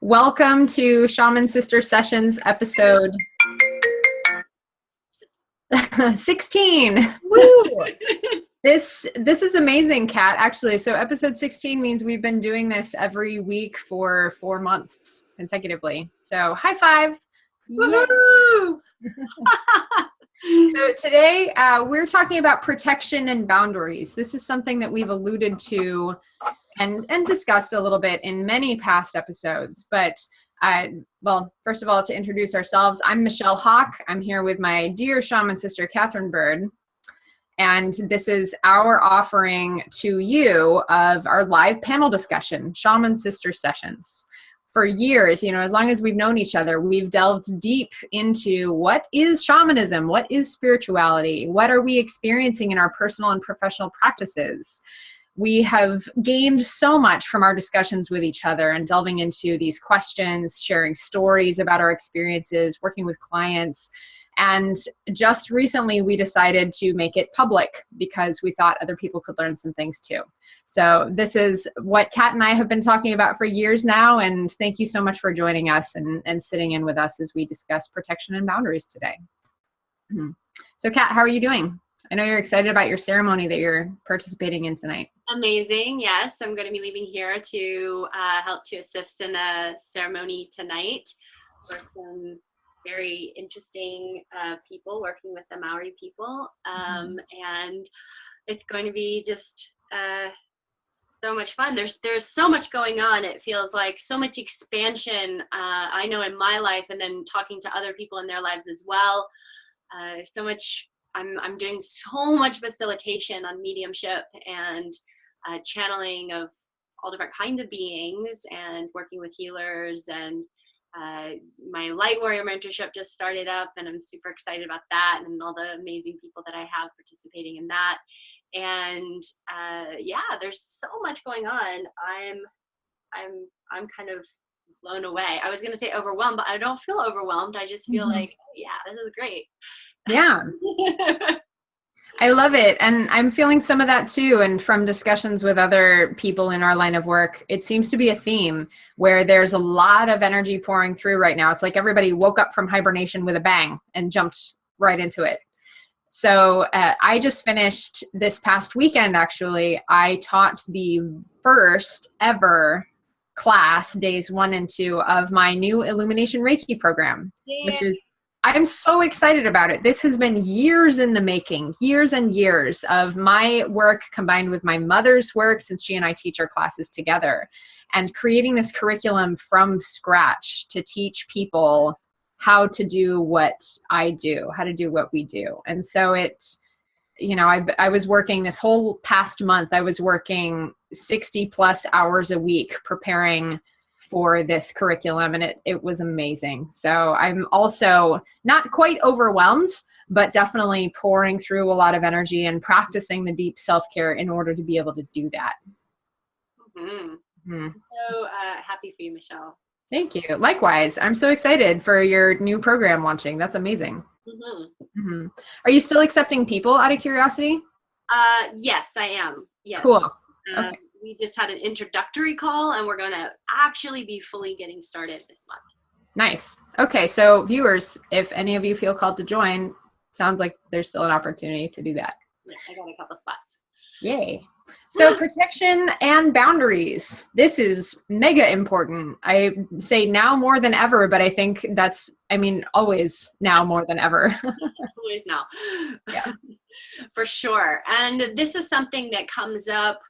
Welcome to Shaman Sister Sessions episode 16. Woo! This is amazing, Kat, actually. So episode 16 means we've been doing this every week for 4 months consecutively. So high five. Woohoo! So today we're talking about protection and boundaries. This is something that we've alluded to and discussed a little bit in many past episodes. But well, first of all, to introduce ourselves, I'm Michelle Hawk. I'm here with my dear shaman sister, Katherine Bird. And this is our offering to you of our live panel discussion, Shaman Sister Sessions. For years, as long as we've known each other, we've delved deep into what is shamanism, what is spirituality, what are we experiencing in our personal and professional practices. We have gained so much from our discussions with each other and delving into these questions, sharing stories about our experiences, working with clients. And just recently, we decided to make it public because we thought other people could learn some things too. So this is what Kat and I have been talking about for years now. And thank you so much for joining us and sitting in with us as we discuss protection and boundaries today. So Kat, how are you doing? I know you're excited about your ceremony that you're participating in tonight. Amazing. Yes, I'm going to be leaving here to help to assist in a ceremony tonight for some very interesting people working with the Maori people. And it's going to be just so much fun. There's so much going on. It feels like so much expansion. I know in my life, and then talking to other people in their lives as well. So much. I'm doing so much facilitation on mediumship and channeling of all different kinds of beings and working with healers, and my light warrior mentorship just started up, and I'm super excited about that and all the amazing people that I have participating in that. And yeah, there's so much going on. I'm kind of blown away. I was going to say overwhelmed, but I don't feel overwhelmed. I just feel like, oh, yeah, this is great. Yeah. I love it. And I'm feeling some of that too. And from discussions with other people in our line of work, it seems to be a theme where there's a lot of energy pouring through right now. It's like everybody woke up from hibernation with a bang and jumped right into it. So I just finished this past weekend, actually. I taught the first ever class, days 1 and 2 of my new Illumination Reiki program, which is I'm so excited about it. This has been years in the making, years and years of my work combined with my mother's work, since she and I teach our classes together, and creating this curriculum from scratch to teach people how to do what I do, how to do what we do. And so I was working this whole past month, I was working 60 plus hours a week preparing for this curriculum, and it was amazing. So I'm also not quite overwhelmed, but definitely pouring through a lot of energy and practicing the deep self-care in order to be able to do that. I'm so happy for you, Michelle. Thank you. Likewise, I'm so excited for your new program launching. That's amazing. Are you still accepting people out of curiosity? Yes, I am. Yes. Cool. Okay. We just had an introductory call, and we're going to actually be fully getting started this month. Nice. Okay, so viewers, if any of you feel called to join, sounds like there's still an opportunity to do that. Yeah, I got a couple spots. Yay. So protection and boundaries. This is mega important. I say now more than ever, but I think always now more than ever. Always now. Yeah. For sure. And this is something that comes up,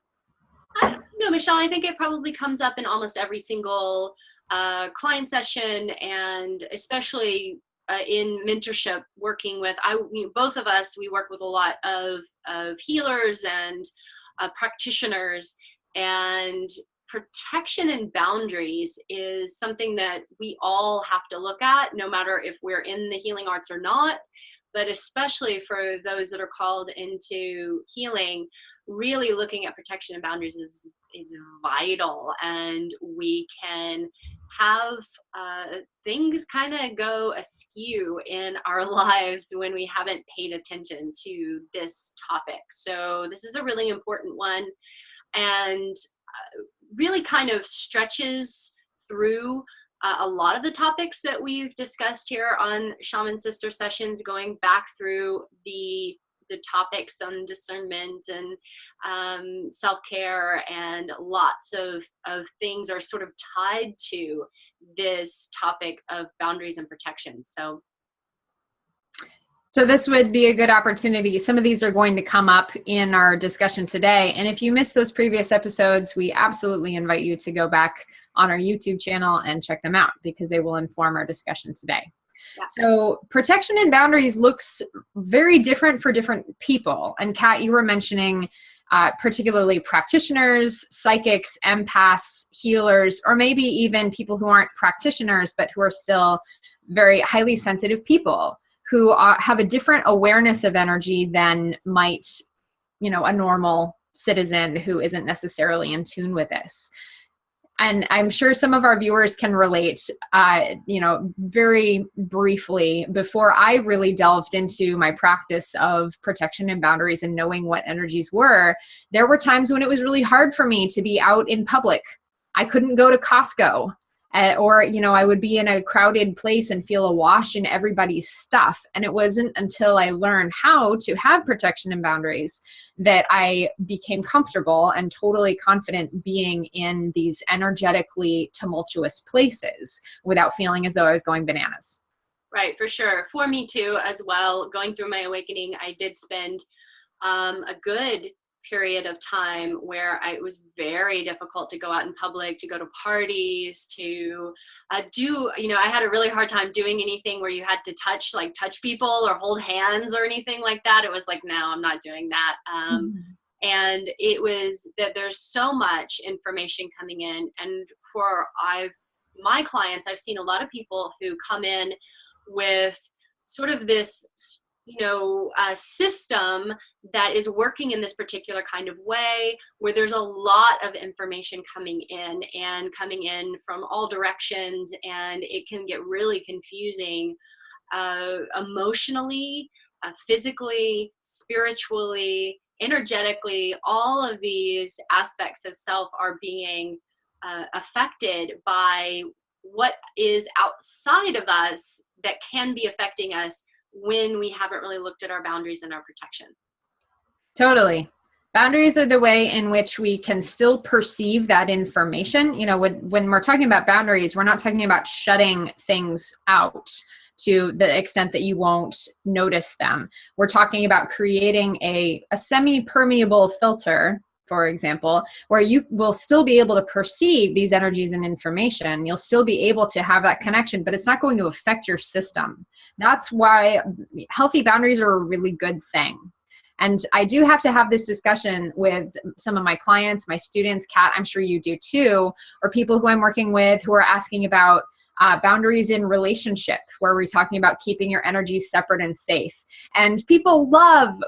I don't know, Michelle, I think it probably comes up in almost every single client session, and especially in mentorship, working with, both of us, we work with a lot of healers and practitioners, and protection and boundaries is something that we all have to look at, no matter if we're in the healing arts or not, but especially for those that are called into healing, really looking at protection and boundaries is vital. And we can have things kind of go askew in our lives when we haven't paid attention to this topic. So this is a really important one, and really kind of stretches through a lot of the topics that we've discussed here on Shaman Sister Sessions, going back through the topics on discernment and self-care, and lots of things are sort of tied to this topic of boundaries and protection. So this would be a good opportunity. Some of these are going to come up in our discussion today. And if you missed those previous episodes, we absolutely invite you to go back on our YouTube channel and check them out, because they will inform our discussion today. Yeah. So protection and boundaries looks very different for different people. And Kat, you were mentioning particularly practitioners, psychics, empaths, healers, or maybe even people who aren't practitioners, but who are still very highly sensitive people, who have a different awareness of energy than might, a normal citizen who isn't necessarily in tune with this. And I'm sure some of our viewers can relate, very briefly, before I really delved into my practice of protection and boundaries and knowing what energies were, there were times when it was really hard for me to be out in public. I couldn't go to Costco. Or, I would be in a crowded place and feel awash in everybody's stuff. And it wasn't until I learned how to have protection and boundaries that I became comfortable and totally confident being in these energetically tumultuous places without feeling as though I was going bananas. Right, for sure. For me too, as well, going through my awakening, I did spend a good period of time where it was very difficult to go out in public, to go to parties, to I had a really hard time doing anything where you had to touch people or hold hands or anything like that. It was like, no, I'm not doing that. And it was that there's so much information coming in. And for my clients, I've seen a lot of people who come in with sort of this a system that is working in this particular kind of way, where there's a lot of information coming in from all directions, and it can get really confusing emotionally, physically, spiritually, energetically. All of these aspects of self are being affected by what is outside of us that can be affecting us when we haven't really looked at our boundaries and our protection. Totally. Boundaries are the way in which we can still perceive that information. When we're talking about boundaries, we're not talking about shutting things out to the extent that you won't notice them. We're talking about creating a semi-permeable filter, for example, where you will still be able to perceive these energies and information. You'll still be able to have that connection, but it's not going to affect your system. That's why healthy boundaries are a really good thing. And I do have to have this discussion with some of my clients, my students. Kat, I'm sure you do too, or people who I'm working with who are asking about boundaries in relationship, where we're talking about keeping your energies separate and safe. And people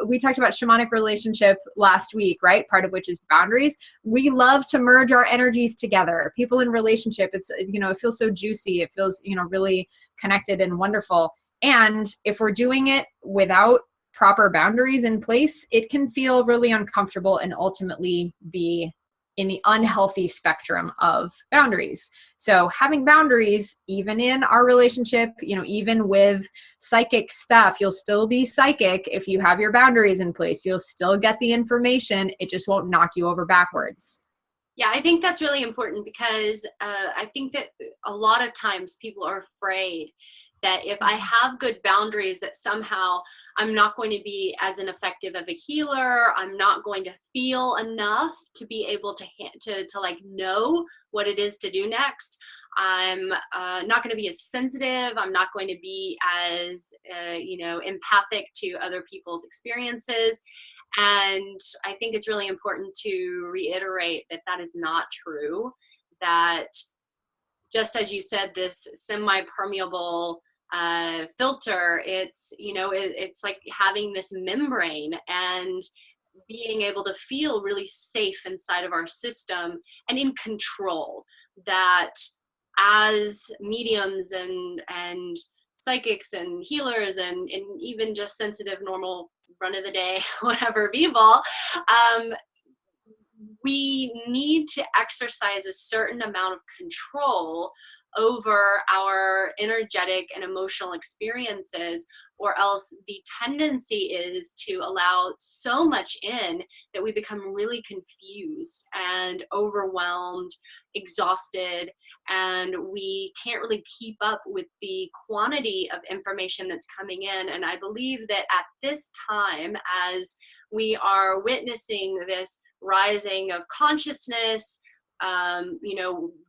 we talked about shamanic relationship last week, right? Part of which is boundaries. We love to merge our energies together. People in relationship, it feels so juicy. It feels, really connected and wonderful. And if we're doing it without proper boundaries in place, it can feel really uncomfortable and ultimately be in the unhealthy spectrum of boundaries. So having boundaries, even in our relationship, even with psychic stuff, you'll still be psychic if you have your boundaries in place. You'll still get the information. It just won't knock you over backwards. Yeah, I think that's really important, because I think that a lot of times people are afraid that if I have good boundaries, that somehow I'm not going to be as an effective of a healer. I'm not going to feel enough to be able to know what it is to do next. I'm not going to be as sensitive. I'm not going to be as empathic to other people's experiences. And I think it's really important to reiterate that that is not true. That just as you said, this semi-permeable filter, it's like having this membrane and being able to feel really safe inside of our system and in control. That as mediums and psychics and healers and even just sensitive, normal, run of the day, whatever people, we need to exercise a certain amount of control over our energetic and emotional experiences, or else the tendency is to allow so much in that we become really confused and overwhelmed, exhausted, and we can't really keep up with the quantity of information that's coming in. And I believe that at this time, as we are witnessing this rising of consciousness,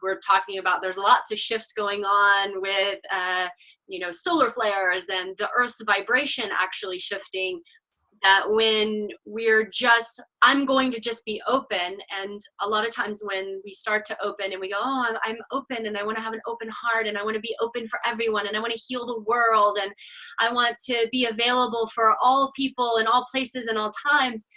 we're talking about, there's lots of shifts going on with, solar flares and the Earth's vibration actually shifting, that when I'm going to just be open. And a lot of times when we start to open and we go, oh, I'm open and I want to have an open heart and I want to be open for everyone and I want to heal the world and I want to be available for all people in all places and all times,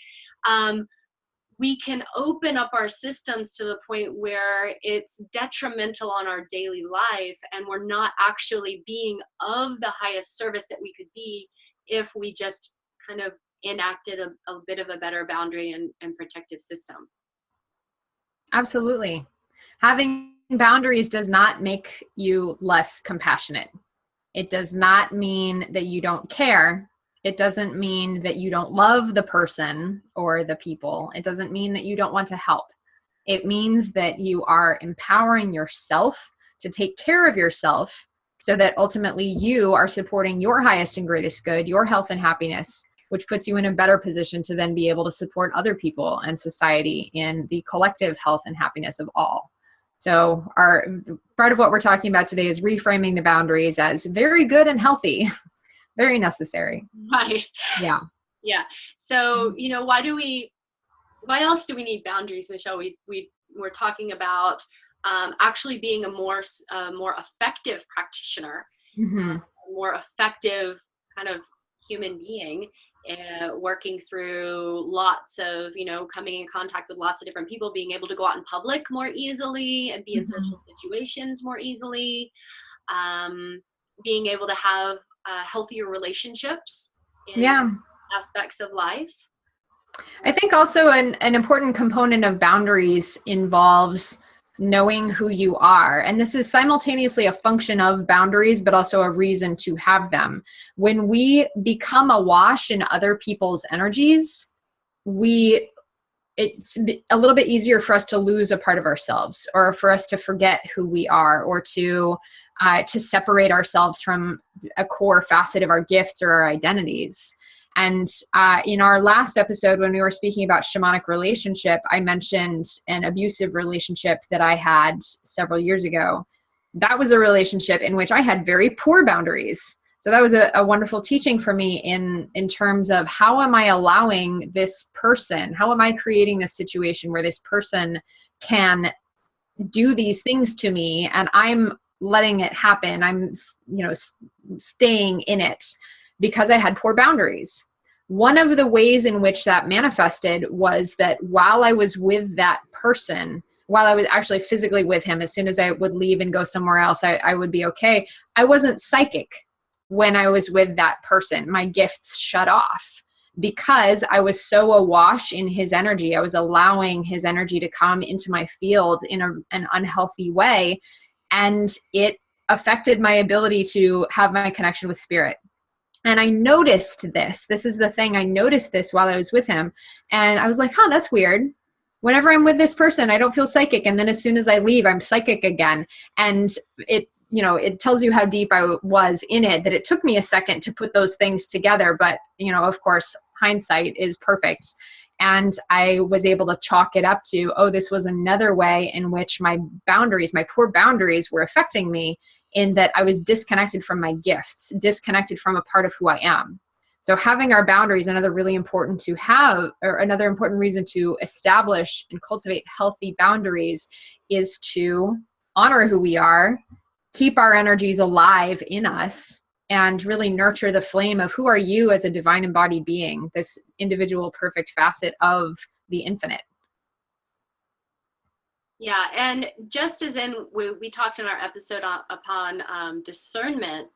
we can open up our systems to the point where it's detrimental on our daily life and we're not actually being of the highest service that we could be if we just kind of enacted a bit of a better boundary and protective system. Absolutely. Having boundaries does not make you less compassionate. It does not mean that you don't care. It doesn't mean that you don't love the person or the people. It doesn't mean that you don't want to help. It means that you are empowering yourself to take care of yourself so that ultimately you are supporting your highest and greatest good, your health and happiness, which puts you in a better position to then be able to support other people and society in the collective health and happiness of all. So part of what we're talking about today is reframing the boundaries as very good and healthy, very necessary. Right. Yeah. Yeah. So, why else do we need boundaries, Michelle? We're talking about actually being a more effective practitioner, Mm-hmm. a more effective kind of human being, working through lots of, coming in contact with lots of different people, being able to go out in public more easily and be in social situations more easily, being able to have healthier relationships in aspects of life. I think also an important component of boundaries involves knowing who you are. And this is simultaneously a function of boundaries, but also a reason to have them. When we become awash in other people's energies, it's a little bit easier for us to lose a part of ourselves, or for us to forget who we are, or to separate ourselves from a core facet of our gifts or our identities. And in our last episode, when we were speaking about shamanic relationship, I mentioned an abusive relationship that I had several years ago. That was a relationship in which I had very poor boundaries. So that was a wonderful teaching for me in terms of how am I allowing this person, how am I creating this situation where this person can do these things to me and I'm letting it happen. I'm, staying in it because I had poor boundaries. One of the ways in which that manifested was that while I was with that person, while I was actually physically with him, as soon as I would leave and go somewhere else, I would be okay. I wasn't psychic when I was with that person. My gifts shut off because I was so awash in his energy. I was allowing his energy to come into my field in an unhealthy way. And it affected my ability to have my connection with spirit. And I noticed this. This is the thing. I noticed this while I was with him. And I was like, that's weird. Whenever I'm with this person, I don't feel psychic. And then as soon as I leave, I'm psychic again. And it tells you how deep I was in it, that it took me a second to put those things together. But, of course, hindsight is perfect. And I was able to chalk it up to, this was another way in which my poor boundaries were affecting me, in that I was disconnected from my gifts, disconnected from a part of who I am. So having our boundaries, another important reason to establish and cultivate healthy boundaries is to honor who we are, keep our energies alive in us, and really nurture the flame of who are you as a divine embodied being, this individual perfect facet of the infinite. Yeah, and just as in we talked in our episode upon discernment,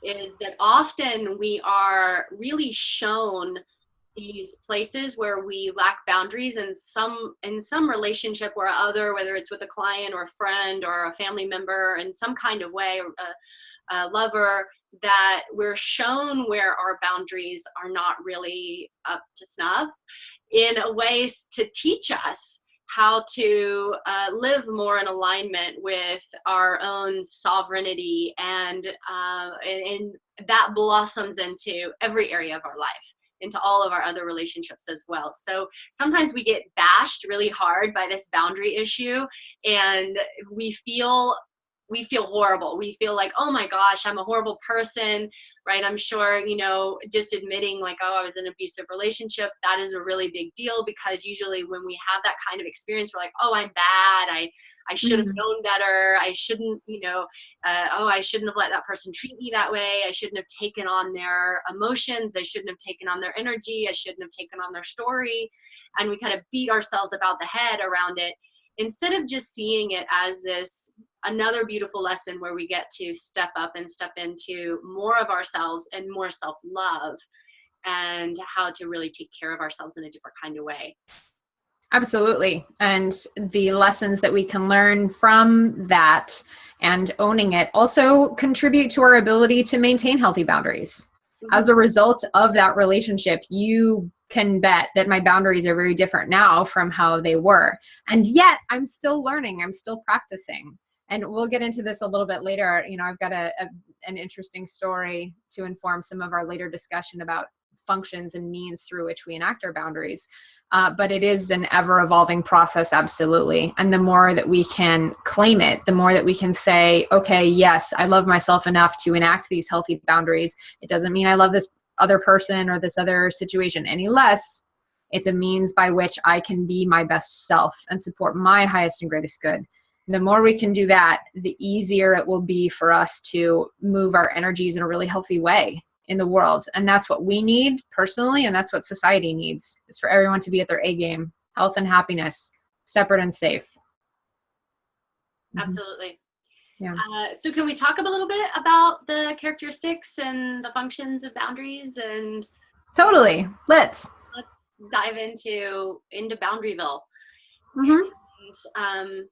is that often we are really shown these places where we lack boundaries in some relationship or other, whether it's with a client or a friend or a family member in some kind of way, or a lover, that we're shown where our boundaries are not really up to snuff, in a ways to teach us how to live more in alignment with our own sovereignty, and that blossoms into every area of our life, into all of our other relationships as well. So sometimes we get bashed really hard by this boundary issue, and we feel horrible. We feel like, oh my gosh, I'm a horrible person, right? I'm sure, you know, just admitting like, oh, I was in an abusive relationship, that is a really big deal, because usually when we have that kind of experience, we're like, oh, I'm bad. I should have known better. I shouldn't, you know, oh, I shouldn't have let that person treat me that way. I shouldn't have taken on their emotions. I shouldn't have taken on their energy. I shouldn't have taken on their story. And we kind of beat ourselves about the head around it, instead of just seeing it as this another beautiful lesson where we get to step up and step into more of ourselves and more self-love, and how to really take care of ourselves in a different kind of way. Absolutely. And the lessons that we can learn from that and owning it also contribute to our ability to maintain healthy boundaries. As a result of that relationship, you can bet that my boundaries are very different now from how they were. And yet I'm still learning, I'm still practicing. And we'll get into this a little bit later. You know, I've got an interesting story to inform some of our later discussion about functions and means through which we enact our boundaries. But it is an ever-evolving process, absolutely. And the more that we can claim it, the more that we can say, okay, yes, I love myself enough to enact these healthy boundaries. It doesn't mean I love this other person or this other situation any less. It's a means by which I can be my best self and support my highest and greatest good. The more we can do that, the easier it will be for us to move our energies in a really healthy way in the world. And that's what we need personally, and that's what society needs, is for everyone to be at their A game, health and happiness, separate and safe. Absolutely. Yeah. So can we talk a little bit about the characteristics and the functions of boundaries? And totally. Let's dive into Boundaryville. And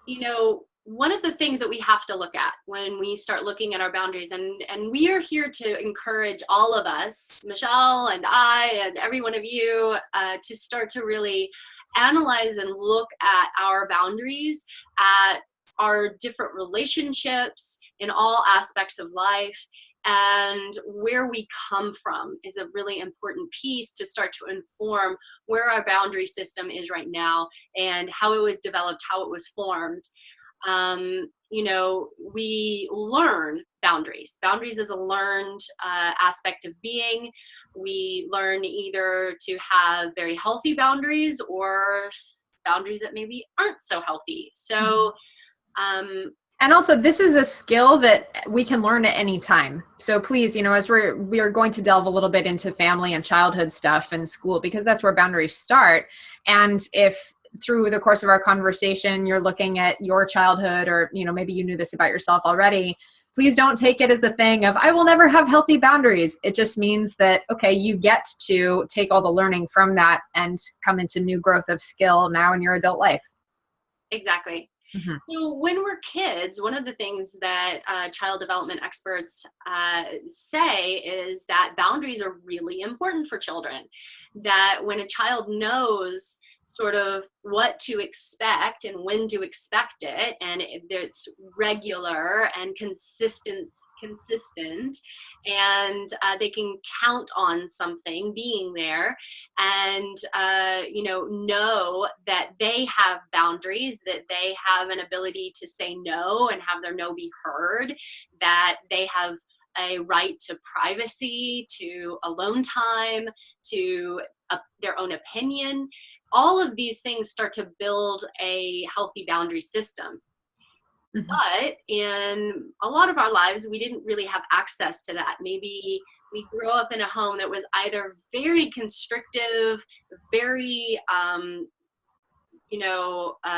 you know, one of the things that we have to look at when we start looking at our boundaries, and we are here to encourage all of us, Michelle and I and every one of you, to start to really analyze and look at our boundaries, at our different relationships in all aspects of life, and where we come from is a really important piece to start to inform where our boundary system is right now and how it was developed, how it was formed. You know, we learn boundaries. Boundaries is a learned aspect of being. We learn either to have very healthy boundaries or boundaries that maybe aren't so healthy. So, and also, this is a skill that we can learn at any time. So please, you know, as we are going to delve a little bit into family and childhood stuff and school, because that's where boundaries start. And if through the course of our conversation, you're looking at your childhood, or, you know, maybe you knew this about yourself already, please don't take it as the thing of, I will never have healthy boundaries. It just means that, okay, you get to take all the learning from that and come into new growth of skill now in your adult life. Exactly. So when we're kids, one of the things that child development experts say is that boundaries are really important for children. That when a child knows sort of what to expect and when to expect it, and it's regular and consistent, and they can count on something being there, and you know that they have boundaries, that they have an ability to say no and have their no be heard, that they have a right to privacy, to alone time, to their own opinion. All of these things start to build a healthy boundary system. But in a lot of our lives, we didn't really have access to that. Maybe we grew up in a home that was either very constrictive, very,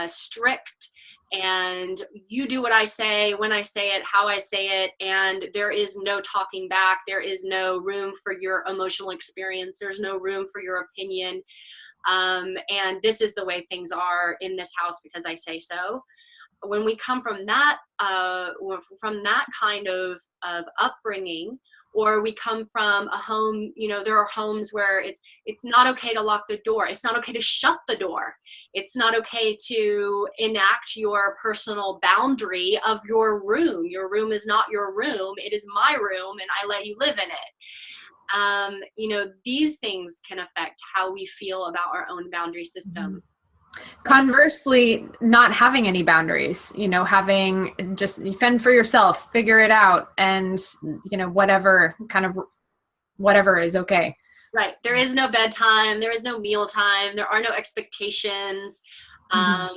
strict, and you do what I say, when I say it, how I say it, and there is no talking back. There is no room for your emotional experience. There's no room for your opinion. And this is the way things are in this house because I say so. When we come from that kind of upbringing, or we come from a home, you know, there are homes where it's not okay to lock the door. It's not okay to shut the door. It's not okay to enact your personal boundary of your room. Your room is not your room. It is my room, and I let you live in it. You know, these things can affect how we feel about our own boundary system. Conversely, not having any boundaries, you know, having just fend for yourself, figure it out, and, you know, whatever is okay. Right. There is no bedtime. There is no meal time. There are no expectations. That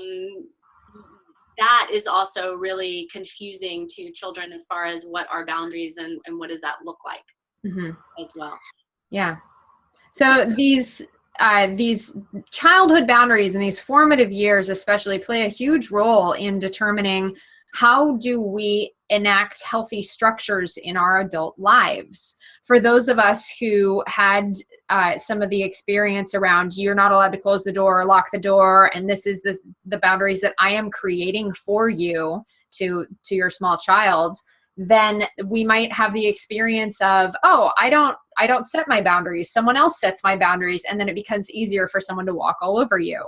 is also really confusing to children as far as what are boundaries and what does that look like as well. Yeah. So these childhood boundaries and these formative years especially play a huge role in determining how do we enact healthy structures in our adult lives. For those of us who had some of the experience around you're not allowed to close the door or lock the door, and this is the boundaries that I am creating for you to your small child, then we might have the experience of, oh, I don't set my boundaries. Someone else sets my boundaries. And then it becomes easier for someone to walk all over you.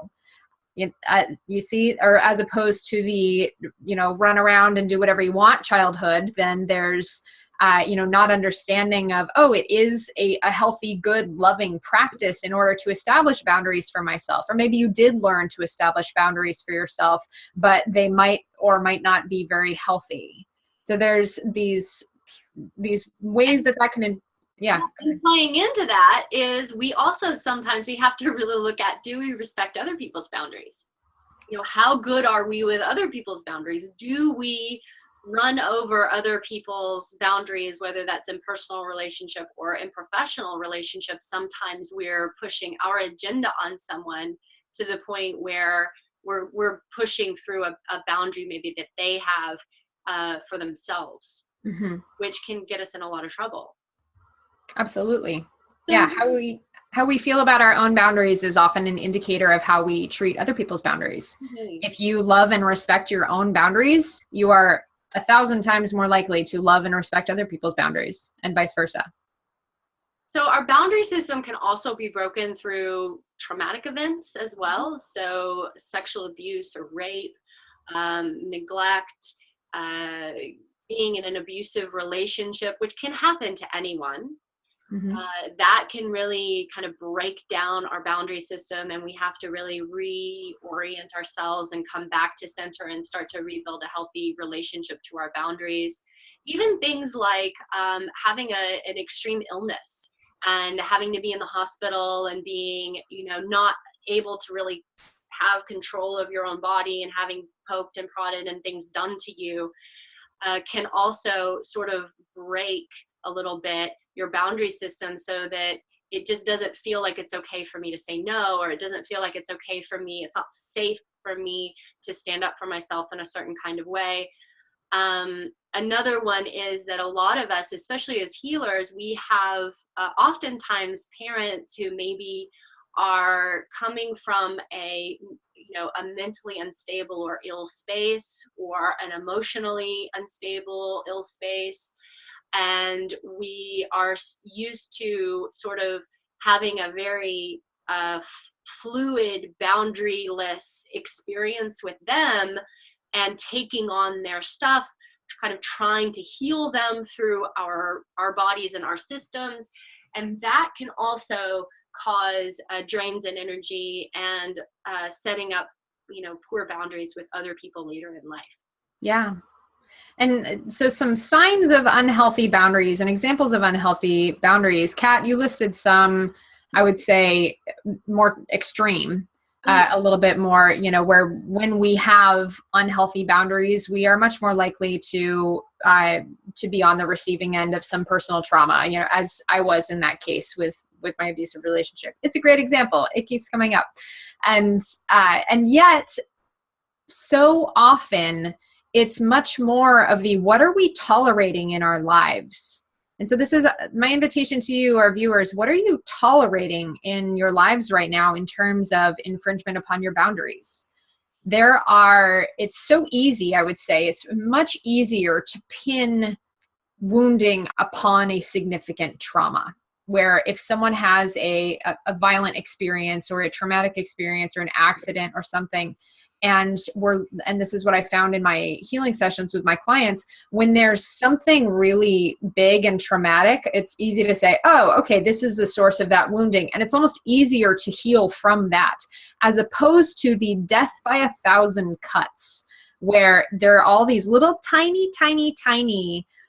You see, or as opposed to the, you know, run around and do whatever you want childhood, then there's, you know, not understanding of, oh, it is a healthy, good, loving practice in order to establish boundaries for myself. Or maybe you did learn to establish boundaries for yourself, but they might or might not be very healthy. So there's these ways that can, yeah. And playing into that is we also sometimes we have to really look at, do we respect other people's boundaries? You know, how good are we with other people's boundaries? Do we run over other people's boundaries, whether that's in personal relationship or in professional relationships? Sometimes we're pushing our agenda on someone to the point where we're pushing through a boundary maybe that they have for themselves, which can get us in a lot of trouble. Absolutely. So, yeah, how we feel about our own boundaries is often an indicator of how we treat other people's boundaries. If you love and respect your own boundaries, you are 1,000 times more likely to love and respect other people's boundaries, and vice versa. So our boundary system can also be broken through traumatic events as well. So sexual abuse or rape, neglect, being in an abusive relationship, which can happen to anyone. That can really kind of break down our boundary system, and we have to really reorient ourselves and come back to center and start to rebuild a healthy relationship to our boundaries. Even things like having an extreme illness and having to be in the hospital and being, you know, not able to really have control of your own body and having poked and prodded and things done to you can also sort of break a little bit your boundary system, so that it just doesn't feel like it's okay for me to say no, or it doesn't feel like it's okay for me, it's not safe for me to stand up for myself in a certain kind of way. Another one is that a lot of us, especially as healers, we have oftentimes parents who maybe are coming from a mentally unstable or ill space, or an emotionally unstable ill space. And we are used to sort of having a very fluid, boundaryless experience with them, and taking on their stuff, kind of trying to heal them through our bodies and our systems. And that can also cause drains in energy and setting up, poor boundaries with other people later in life. Yeah. And so some signs of unhealthy boundaries and examples of unhealthy boundaries. Kat, you listed some, I would say, more extreme, a little bit more, where when we have unhealthy boundaries, we are much more likely to be on the receiving end of some personal trauma, as I was in that case with my abusive relationship. It's a great example. It keeps coming up. And yet so often it's much more of the, what are we tolerating in our lives? And so this is my invitation to you, our viewers. What are you tolerating in your lives right now in terms of infringement upon your boundaries? It's so easy, I would say, it's much easier to pin wounding upon a significant trauma, where if someone has a violent experience or a traumatic experience or an accident or something, and this is what I found in my healing sessions with my clients, when there's something really big and traumatic, it's easy to say, oh, okay, this is the source of that wounding. And it's almost easier to heal from that, as opposed to the death by 1,000 cuts, where there are all these little tiny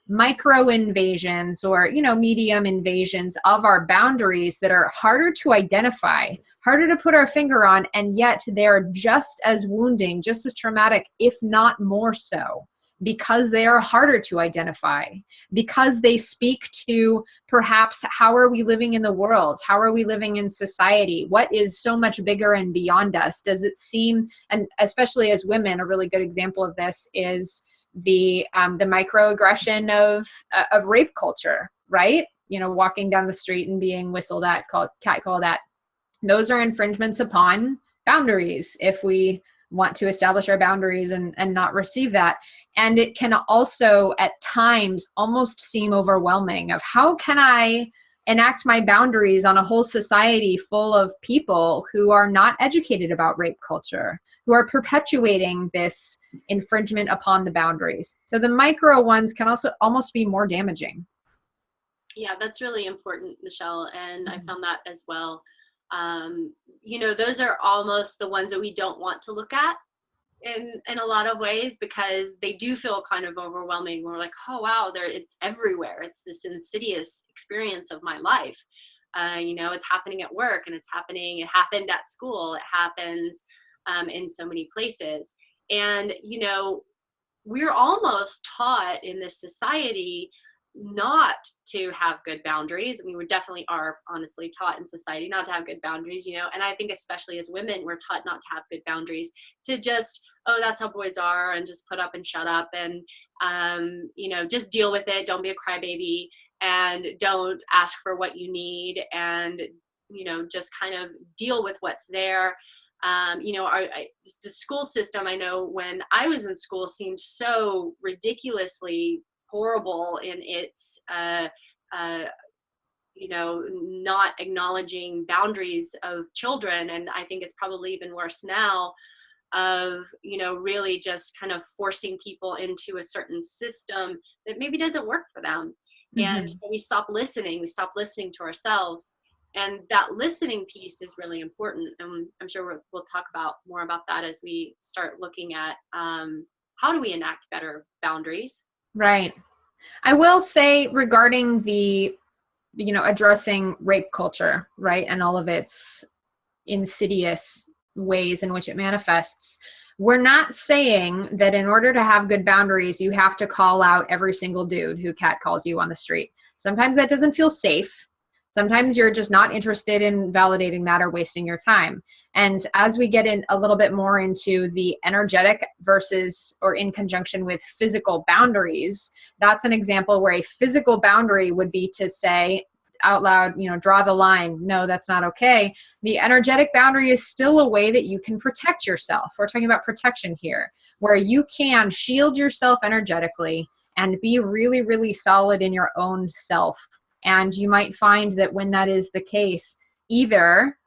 micro invasions or, medium invasions of our boundaries that are harder to identify, harder to put our finger on, and yet they're just as wounding, just as traumatic, if not more so, because they are harder to identify, because they speak to perhaps how are we living in the world? How are we living in society? What is so much bigger and beyond us? Does it seem, and especially as women, a really good example of this is the microaggression of rape culture, right? Walking down the street and being whistled at, catcalled at. Those are infringements upon boundaries if we want to establish our boundaries and not receive that. And it can also at times almost seem overwhelming of, how can I enact my boundaries on a whole society full of people who are not educated about rape culture, who are perpetuating this infringement upon the boundaries. So the micro ones can also almost be more damaging. Yeah, that's really important, Michelle. And I found that as well. Those are almost the ones that we don't want to look at in a lot of ways, because they do feel kind of overwhelming. We're like, oh wow, it's everywhere. It's this insidious experience of my life. It's happening at work, and it happened at school, it happens in so many places. And we're almost taught in this society not to have good boundaries. I mean, we definitely are honestly taught in society not to have good boundaries, and I think especially as women, we're taught not to have good boundaries, to just, oh, that's how boys are, and just put up and shut up, and just deal with it. Don't be a crybaby, and don't ask for what you need, and just kind of deal with what's there. The school system, I know when I was in school, seemed so ridiculously horrible in its not acknowledging boundaries of children. And I think it's probably even worse now, of really just kind of forcing people into a certain system that maybe doesn't work for them. And so we stop listening to ourselves. And that listening piece is really important, and I'm sure we'll talk about more about that as we start looking at how do we enact better boundaries. Right. I will say, regarding the, addressing rape culture, right, and all of its insidious ways in which it manifests, we're not saying that in order to have good boundaries, you have to call out every single dude who catcalls you on the street. Sometimes that doesn't feel safe. Sometimes you're just not interested in validating that or wasting your time. And as we get in a little bit more into the energetic versus, or in conjunction with physical boundaries, that's an example where a physical boundary would be to say out loud, draw the line. No, that's not okay. The energetic boundary is still a way that you can protect yourself. We're talking about protection here, where you can shield yourself energetically and be really, really solid in your own self. And you might find that when that is the case, either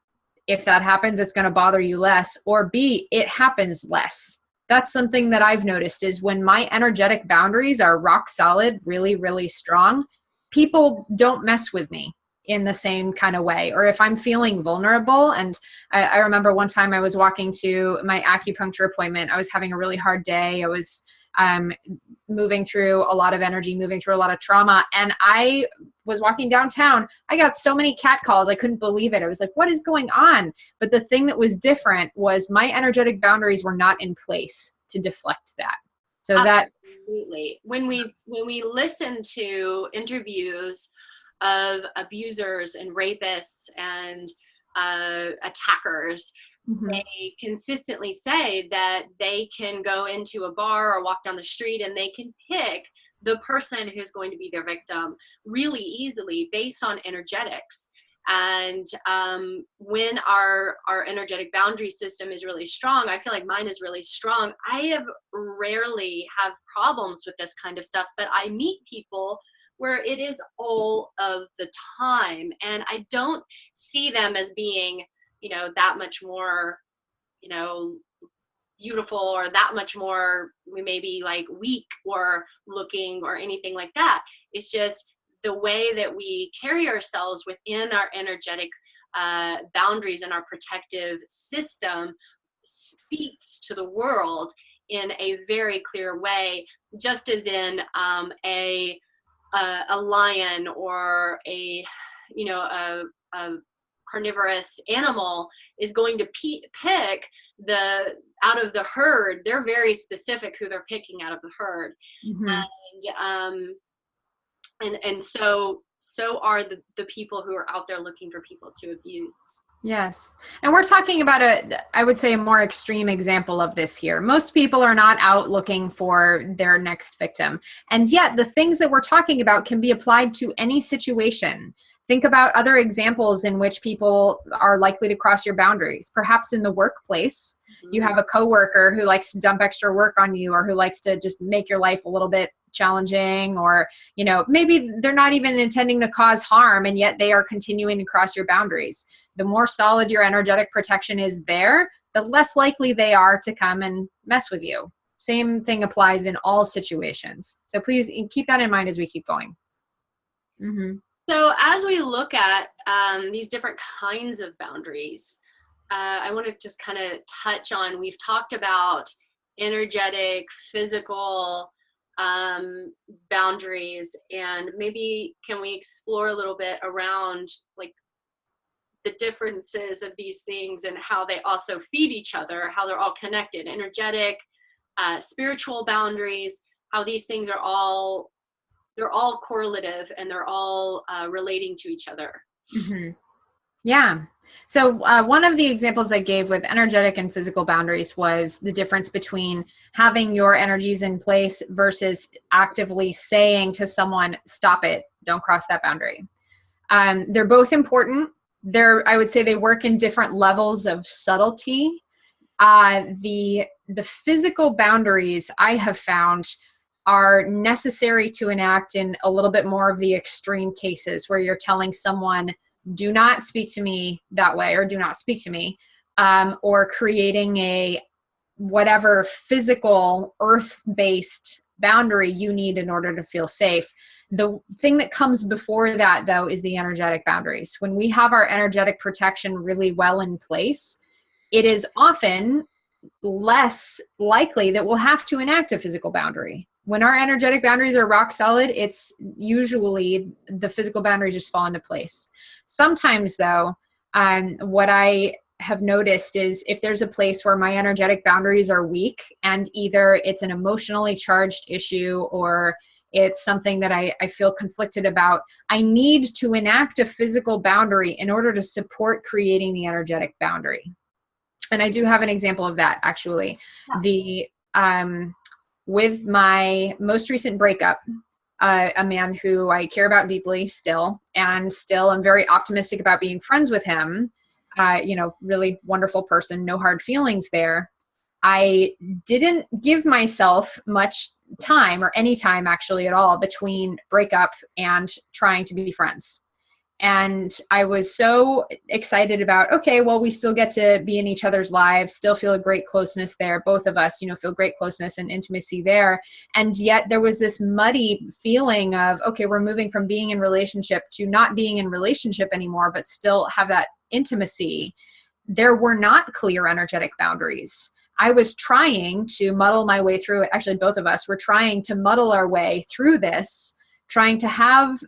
if that happens, it's going to bother you less, or B, it happens less. That's something that I've noticed, is when my energetic boundaries are rock solid, really, really strong, people don't mess with me in the same kind of way. Or if I'm feeling vulnerable, and I remember one time I was walking to my acupuncture appointment, I was having a really hard day. I was moving through a lot of energy, moving through a lot of trauma. And I was walking downtown. I got so many cat calls. I couldn't believe it. I was like, what is going on? But the thing that was different was my energetic boundaries were not in place to deflect that. So absolutely. When we listen to interviews of abusers and rapists and attackers, Mm-hmm. they consistently say that they can go into a bar or walk down the street and they can pick the person who's going to be their victim really easily based on energetics. And when our energetic boundary system is really strong, I feel like mine is really strong. I have rarely have problems with this kind of stuff, but I meet people where it is all of the time, and I don't see them as being, that much more, you know, beautiful, or that much more, we may be like weak or looking or anything like that. It's just the way that we carry ourselves within our energetic boundaries and our protective system speaks to the world in a very clear way, just as in a lion or a carnivorous animal is going to pick the out of the herd. They're very specific who they're picking out of the herd. Mm-hmm. And so are the people who are out there looking for people to abuse. Yes. And we're talking about I would say, a more extreme example of this here. Most people are not out looking for their next victim. And yet the things that we're talking about can be applied to any situation. Think about other examples in which people are likely to cross your boundaries. Perhaps in the workplace, you have a coworker who likes to dump extra work on you, or who likes to just make your life a little bit challenging, or maybe they're not even intending to cause harm, and yet they are continuing to cross your boundaries. The more solid your energetic protection is there, the less likely they are to come and mess with you. Same thing applies in all situations. So please keep that in mind as we keep going. Mm-hmm. So as we look at these different kinds of boundaries, I want to just kind of touch on, we've talked about energetic, physical boundaries, and maybe can we explore a little bit around like the differences of these things and how they also feed each other, how they're all connected, energetic, spiritual boundaries, how these things are all, they're all correlative and they're all relating to each other. Mm-hmm. Yeah. So one of the examples I gave with energetic and physical boundaries was the difference between having your energies in place versus actively saying to someone, stop it, don't cross that boundary. They're both important. I would say they work in different levels of subtlety. The physical boundaries I have found are necessary to enact in a little bit more of the extreme cases where you're telling someone, do not speak to me that way, or do not speak to me, or creating a whatever physical earth-based boundary you need in order to feel safe. The thing that comes before that, though, is the energetic boundaries. When we have our energetic protection really well in place, it is often less likely that we'll have to enact a physical boundary. When our energetic boundaries are rock solid, it's usually the physical boundaries just fall into place. Sometimes, though, what I have noticed is if there's a place where my energetic boundaries are weak, and either it's an emotionally charged issue or it's something that I feel conflicted about, I need to enact a physical boundary in order to support creating the energetic boundary. And I do have an example of that, actually. With my most recent breakup, a man who I care about deeply still, and still I'm very optimistic about being friends with him, really wonderful person, no hard feelings there. I didn't give myself much time, or any time actually at all, between breakup and trying to be friends. And I was so excited about, okay, well, we still get to be in each other's lives, still feel a great closeness there. Both of us, feel great closeness and intimacy there. And yet there was this muddy feeling of, okay, we're moving from being in relationship to not being in relationship anymore, but still have that intimacy. There were not clear energetic boundaries. I was trying to muddle my way through it. Actually, both of us were trying to muddle our way through this, trying to have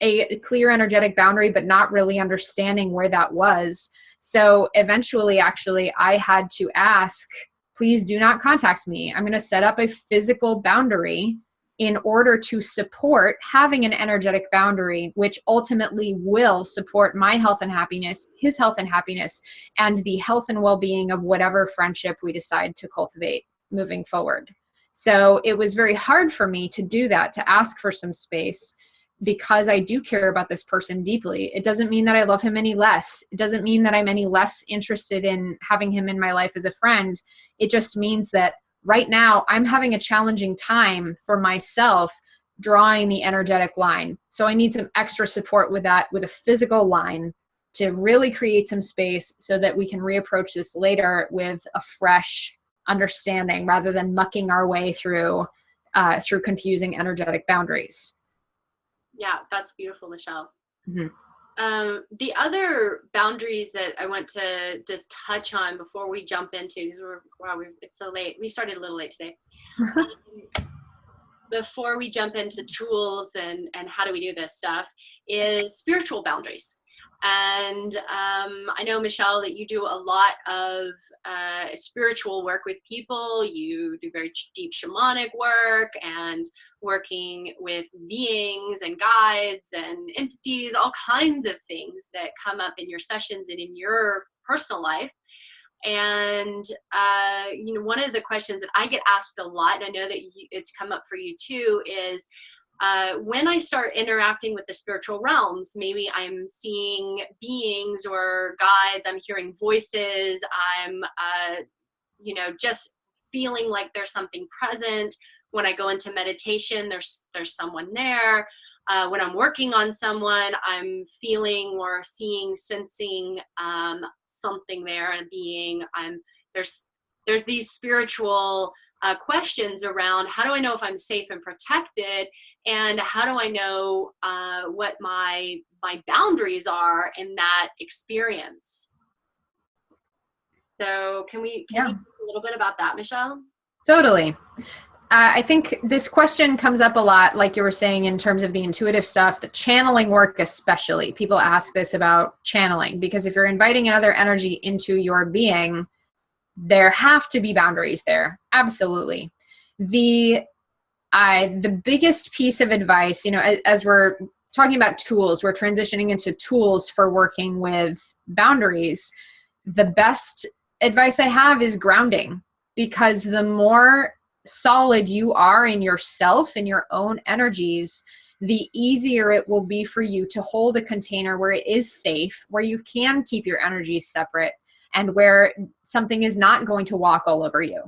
a clear energetic boundary, but not really understanding where that was. So eventually, actually, I had to ask, please do not contact me. I'm going to set up a physical boundary in order to support having an energetic boundary, which ultimately will support my health and happiness, his health and happiness, and the health and well-being of whatever friendship we decide to cultivate moving forward. So it was very hard for me to do that, to ask for some space, because I do care about this person deeply. It doesn't mean that I love him any less. It doesn't mean that I'm any less interested in having him in my life as a friend. It just means that right now I'm having a challenging time for myself drawing the energetic line. So I need some extra support with that, with a physical line, to really create some space so that we can reapproach this later with a fresh understanding rather than mucking our way through confusing energetic boundaries. Yeah, that's beautiful, Michelle. Mm-hmm. The other boundaries that I want to just touch on before we jump into, because it's so late. We started a little late today. Before we jump into tools and how do we do this stuff, is spiritual boundaries. And I know, Michelle, that you do a lot of spiritual work with people. You do very deep shamanic work and working with beings and guides and entities, all kinds of things that come up in your sessions and in your personal life. And one of the questions that I get asked a lot, and I know that it's come up for you too, is when I start interacting with the spiritual realms, maybe I'm seeing beings or guides, I'm hearing voices, I'm, just feeling like there's something present. When I go into meditation, there's someone there. When I'm working on someone, I'm feeling or seeing, sensing something there, and being. There's these spiritual questions around, how do I know if I'm safe and protected, and how do I know what my boundaries are in that experience? So can you talk a little bit about that, Michelle? Totally. I think this question comes up a lot, like you were saying, in terms of the intuitive stuff, the channeling work especially. People ask this about channeling, because if you're inviting another energy into your being, there have to be boundaries there. Absolutely. The biggest piece of advice, as we're talking about tools, we're transitioning into tools for working with boundaries. The best advice I have is grounding, because the more solid you are in yourself and your own energies, the easier it will be for you to hold a container where it is safe, where you can keep your energies separate, and where something is not going to walk all over you.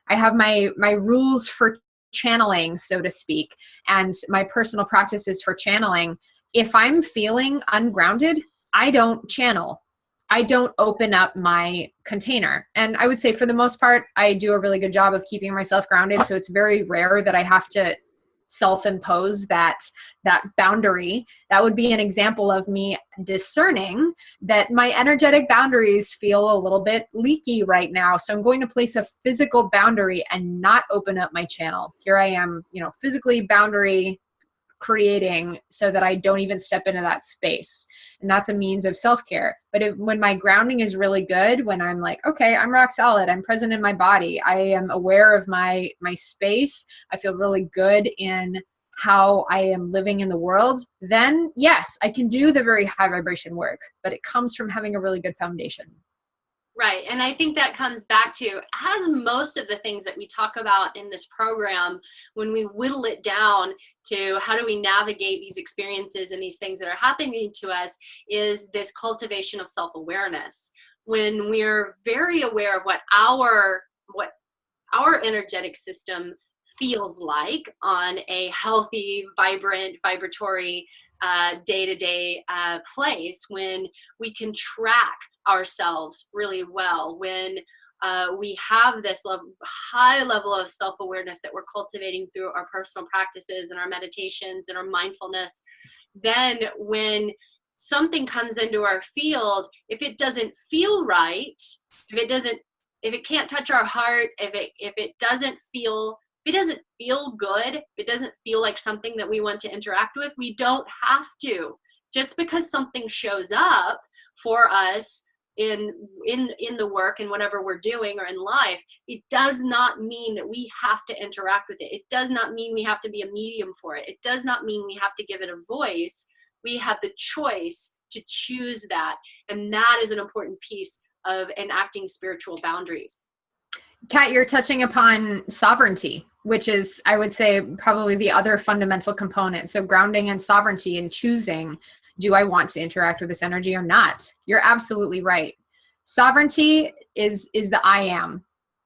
I have my rules for channeling, so to speak, and my personal practices for channeling. If I'm feeling ungrounded, I don't channel. I don't open up my container. And I would say for the most part, I do a really good job of keeping myself grounded. So it's very rare that I have to self-impose that boundary. That would be an example of me discerning that my energetic boundaries feel a little bit leaky right now. So I'm going to place a physical boundary and not open up my channel. Here I am, physically boundary creating so that I don't even step into that space. And that's a means of self-care. But when my grounding is really good, when I'm like, okay, I'm rock solid, I'm present in my body, I am aware of my space, I feel really good in how I am living in the world, then yes, I can do the very high vibration work, but it comes from having a really good foundation. Right. And I think that comes back to, as most of the things that we talk about in this program, when we whittle it down to how do we navigate these experiences and these things that are happening to us, is this cultivation of self-awareness. When we're very aware of what our energetic system feels like on a healthy, vibrant, vibratory, day-to-day place, when we can track ourselves really well, when we have this high level of self-awareness that we're cultivating through our personal practices and our meditations and our mindfulness, then when something comes into our field, if it doesn't feel right, if it can't touch our heart, if it doesn't feel good, if it doesn't feel like something that we want to interact with, we don't have to. Just because something shows up for us, in the work and whatever we're doing or in life, it does not mean that we have to interact with it. It does not mean we have to be a medium for it. It does not mean we have to give it a voice. We have the choice to choose that. And that is an important piece of enacting spiritual boundaries. Kat, you're touching upon sovereignty, which is, I would say, probably the other fundamental component. So grounding and sovereignty and choosing, do I want to interact with this energy or not? You're absolutely right. Sovereignty is the I am.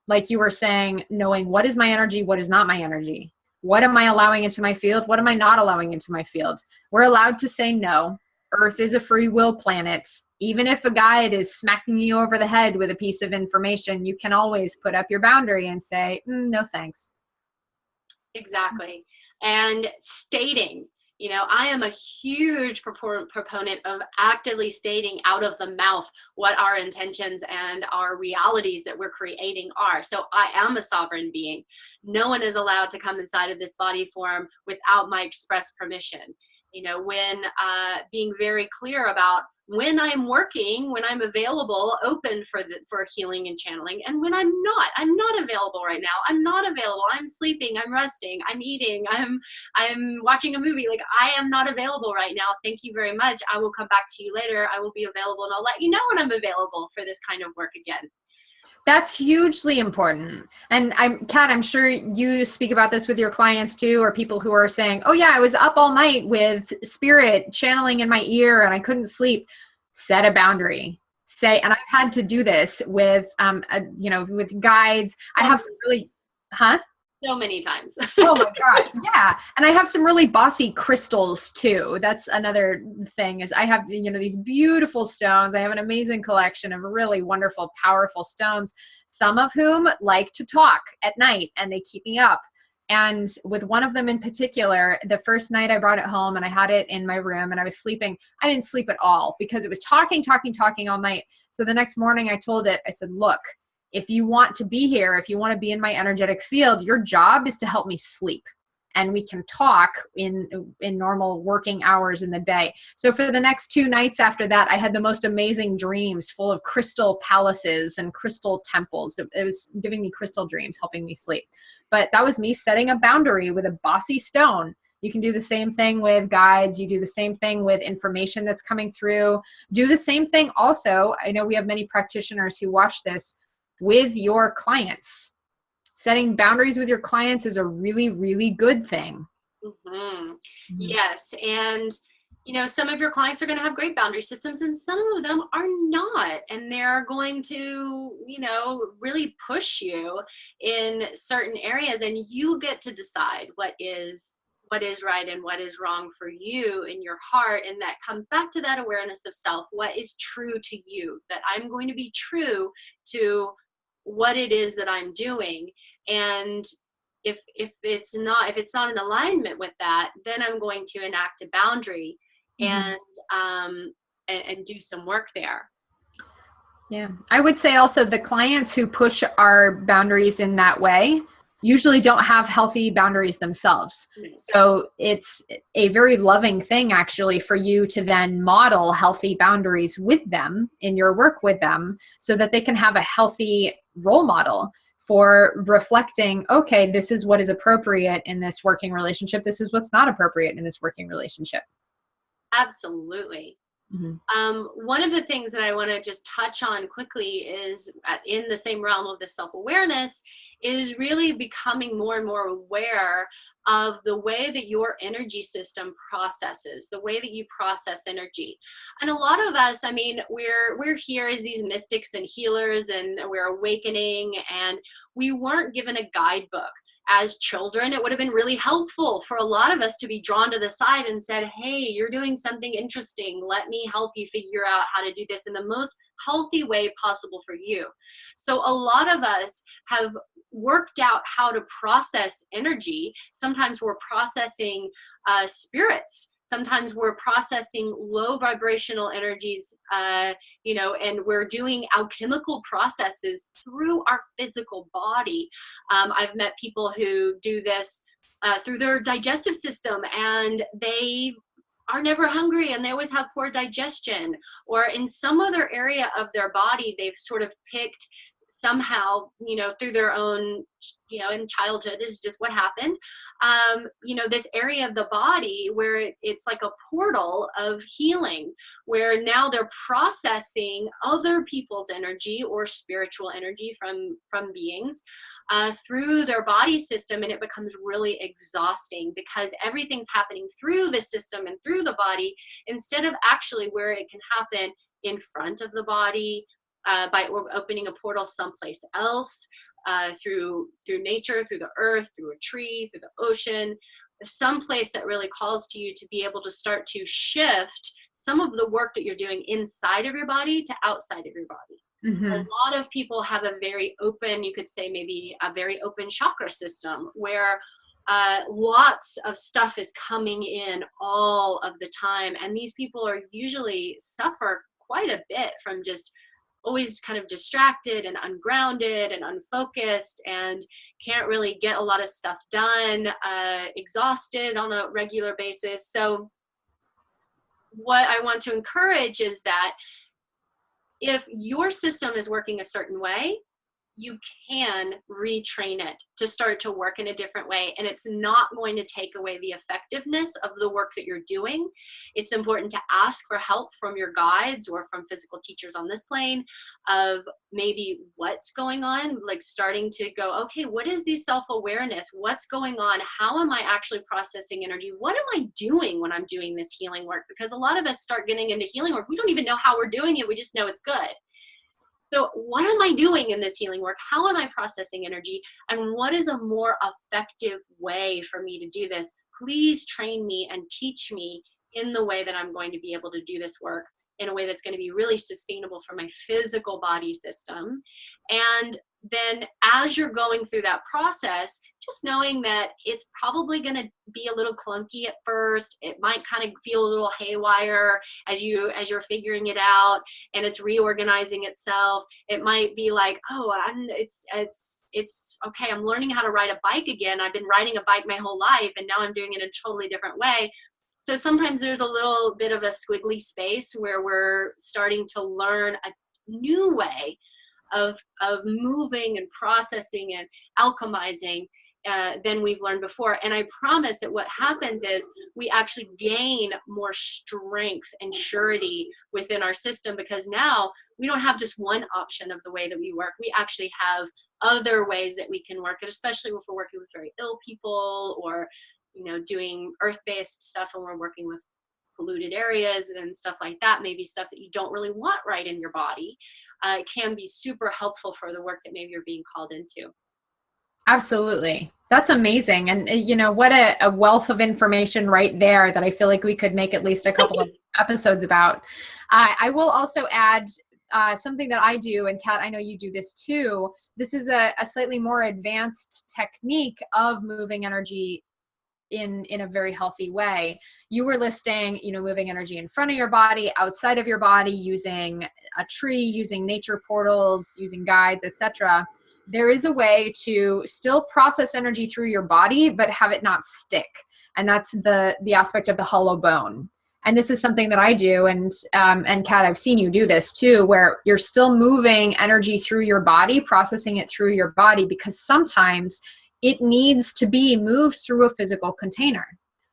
Like you were saying, knowing what is my energy, what is not my energy. What am I allowing into my field? What am I not allowing into my field? We're allowed to say no. Earth is a free will planet. Even if a guide is smacking you over the head with a piece of information, you can always put up your boundary and say, no thanks. Exactly. And stating, I am a huge proponent of actively stating out of the mouth what our intentions and our realities that we're creating are. So I am a sovereign being. No one is allowed to come inside of this body form without my express permission. When being very clear about when I'm working, when I'm available, open for healing and channeling, and when I'm not available right now. I'm not available. I'm sleeping. I'm resting. I'm eating. I'm watching a movie. Like, I am not available right now. Thank you very much. I will come back to you later. I will be available, and I'll let you know when I'm available for this kind of work again. That's hugely important. And Kat, I'm sure you speak about this with your clients too, or people who are saying, oh yeah, I was up all night with spirit channeling in my ear and I couldn't sleep. Set a boundary. And I've had to do this with, with guides. I have some really, so many times. Oh my God. Yeah. And I have some really bossy crystals too. That's another thing is I have, these beautiful stones. I have an amazing collection of really wonderful, powerful stones, some of whom like to talk at night and they keep me up. And with one of them in particular, the first night I brought it home and I had it in my room and I was sleeping, I didn't sleep at all because it was talking all night. So the next morning I told it, I said, look, if you want to be here, if you want to be in my energetic field, your job is to help me sleep. And we can talk in normal working hours in the day. So for the next 2 nights after that, I had the most amazing dreams full of crystal palaces and crystal temples. It was giving me crystal dreams, helping me sleep. But that was me setting a boundary with a bossy stone. You can do the same thing with guides. You do the same thing with information that's coming through. Do the same thing also. I know we have many practitioners who watch this with your clients. Setting boundaries with your clients is a really, really good thing. Mm-hmm. Yes. And, some of your clients are going to have great boundary systems and some of them are not. And they're going to, really push you in certain areas, and you get to decide what is right and what is wrong for you in your heart. And that comes back to that awareness of self. What is true to you? That I'm going to be true to what it is that I'm doing. And if it's not in alignment with that, then I'm going to enact a boundary and do some work there. Yeah. I would say also the clients who push our boundaries in that way usually don't have healthy boundaries themselves. So it's a very loving thing actually for you to then model healthy boundaries with them in your work with them so that they can have a healthy role model for reflecting, okay, this is what is appropriate in this working relationship. This is what's not appropriate in this working relationship. Absolutely. One of the things that I want to just touch on quickly is in the same realm of the self-awareness is really becoming more and more aware of the way that your energy system processes, the way that you process energy. And a lot of us, we're here as these mystics and healers and we're awakening, and we weren't given a guidebook. As children, it would have been really helpful for a lot of us to be drawn to the side and said, hey, you're doing something interesting. Let me help you figure out how to do this in the most healthy way possible for you. So a lot of us have worked out how to process energy. Sometimes we're processing spirits. Sometimes we're processing low vibrational energies, and we're doing alchemical processes through our physical body. I've met people who do this through their digestive system, and they are never hungry and they always have poor digestion, or in some other area of their body they've sort of picked somehow, through their own, in childhood is just what happened, this area of the body where it's like a portal of healing, where now they're processing other people's energy or spiritual energy from beings through their body system, and it becomes really exhausting because everything's happening through the system and through the body instead of actually where it can happen in front of the body, by opening a portal someplace else, through nature, through the earth, through a tree, through the ocean, someplace that really calls to you to be able to start to shift some of the work that you're doing inside of your body to outside of your body. Mm-hmm. A lot of people have a very open, you could say maybe a very open chakra system where lots of stuff is coming in all of the time. And these people are usually suffer quite a bit from just always kind of distracted and ungrounded and unfocused and can't really get a lot of stuff done, exhausted on a regular basis. So what I want to encourage is that if your system is working a certain way, you can retrain it to start to work in a different way. And it's not going to take away the effectiveness of the work that you're doing. It's important to ask for help from your guides or from physical teachers on this plane of maybe what's going on, like starting to go, okay, what is the self-awareness? What's going on? How am I actually processing energy? What am I doing when I'm doing this healing work? Because a lot of us start getting into healing work. We don't even know how we're doing it. We just know it's good. So what am I doing in this healing work? How am I processing energy? And what is a more effective way for me to do this? Please train me and teach me in the way that I'm going to be able to do this work in a way that's going to be really sustainable for my physical body system. And then as you're going through that process, just knowing that it's probably going to be a little clunky at first. It might kind of feel a little haywire as you're figuring it out and it's reorganizing itself. It might be like, oh, it's okay. I'm learning how to ride a bike again. I've been riding a bike my whole life and now I'm doing it in a totally different way. So sometimes there's a little bit of a squiggly space where we're starting to learn a new way of moving and processing and alchemizing than we've learned before. And I promise that what happens is we actually gain more strength and surety within our system, because now we don't have just one option of the way that we work. We actually have other ways that we can work it, especially if we're working with very ill people or, doing earth-based stuff and we're working with polluted areas and stuff like that, maybe stuff that you don't really want right in your body. It can be super helpful for the work that maybe you're being called into. Absolutely. That's amazing. And what a wealth of information right there that I feel like we could make at least a couple of episodes about. I will also add something that I do, and Kat, I know you do this too. This is a slightly more advanced technique of moving energy in a very healthy way. You were listing, moving energy in front of your body, outside of your body, using a tree, using nature portals, using guides, etc. There is a way to still process energy through your body, but have it not stick. And that's the aspect of the hollow bone. And this is something that I do. And Kat, I've seen you do this too, where you're still moving energy through your body, processing it through your body, because sometimes it needs to be moved through a physical container.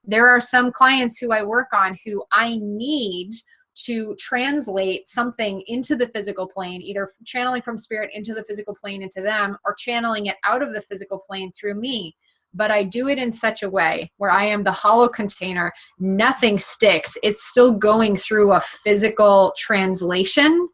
There are some clients who I work on who I need to translate something into the physical plane, either channeling from spirit into the physical plane into them, or channeling it out of the physical plane through me. But I do it in such a way where I am the hollow container. Nothing sticks. It's still going through a physical translation,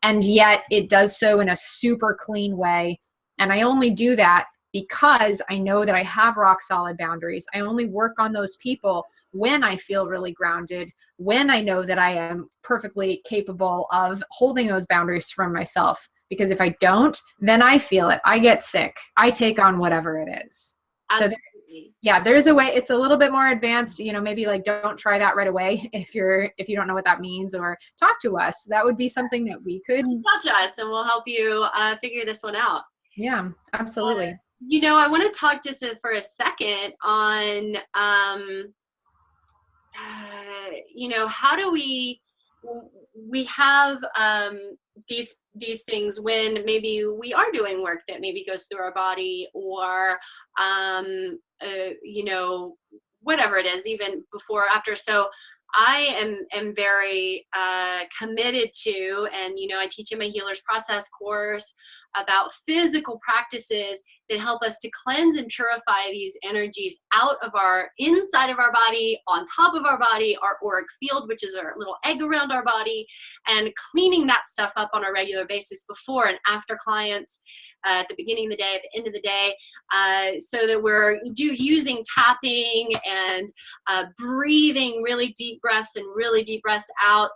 and yet it does so in a super clean way. And I only do that because I know that I have rock solid boundaries. I only work on those people when I feel really grounded, when I know that I am perfectly capable of holding those boundaries from myself. Because if I don't, then I feel it. I get sick. I take on whatever it is. Absolutely. So there's a way. It's a little bit more advanced. Maybe like don't try that right away if you don't know what that means, or talk to us. That would be something that we could talk to us, and we'll help you figure this one out. Yeah, absolutely. I want to talk just for a second on you know, how do we have these things when maybe we are doing work that maybe goes through our body, or you know, whatever it is, even before or after. So I am very committed to, and you know, I teach in my Healer's Process course about physical practices that help us to cleanse and purify these energies out of our inside of our body, on top of our body, our auric field, which is our little egg around our body, and cleaning that stuff up on a regular basis before and after clients, at the beginning of the day, at the end of the day, so that we're using tapping and breathing really deep breaths and really deep breaths out,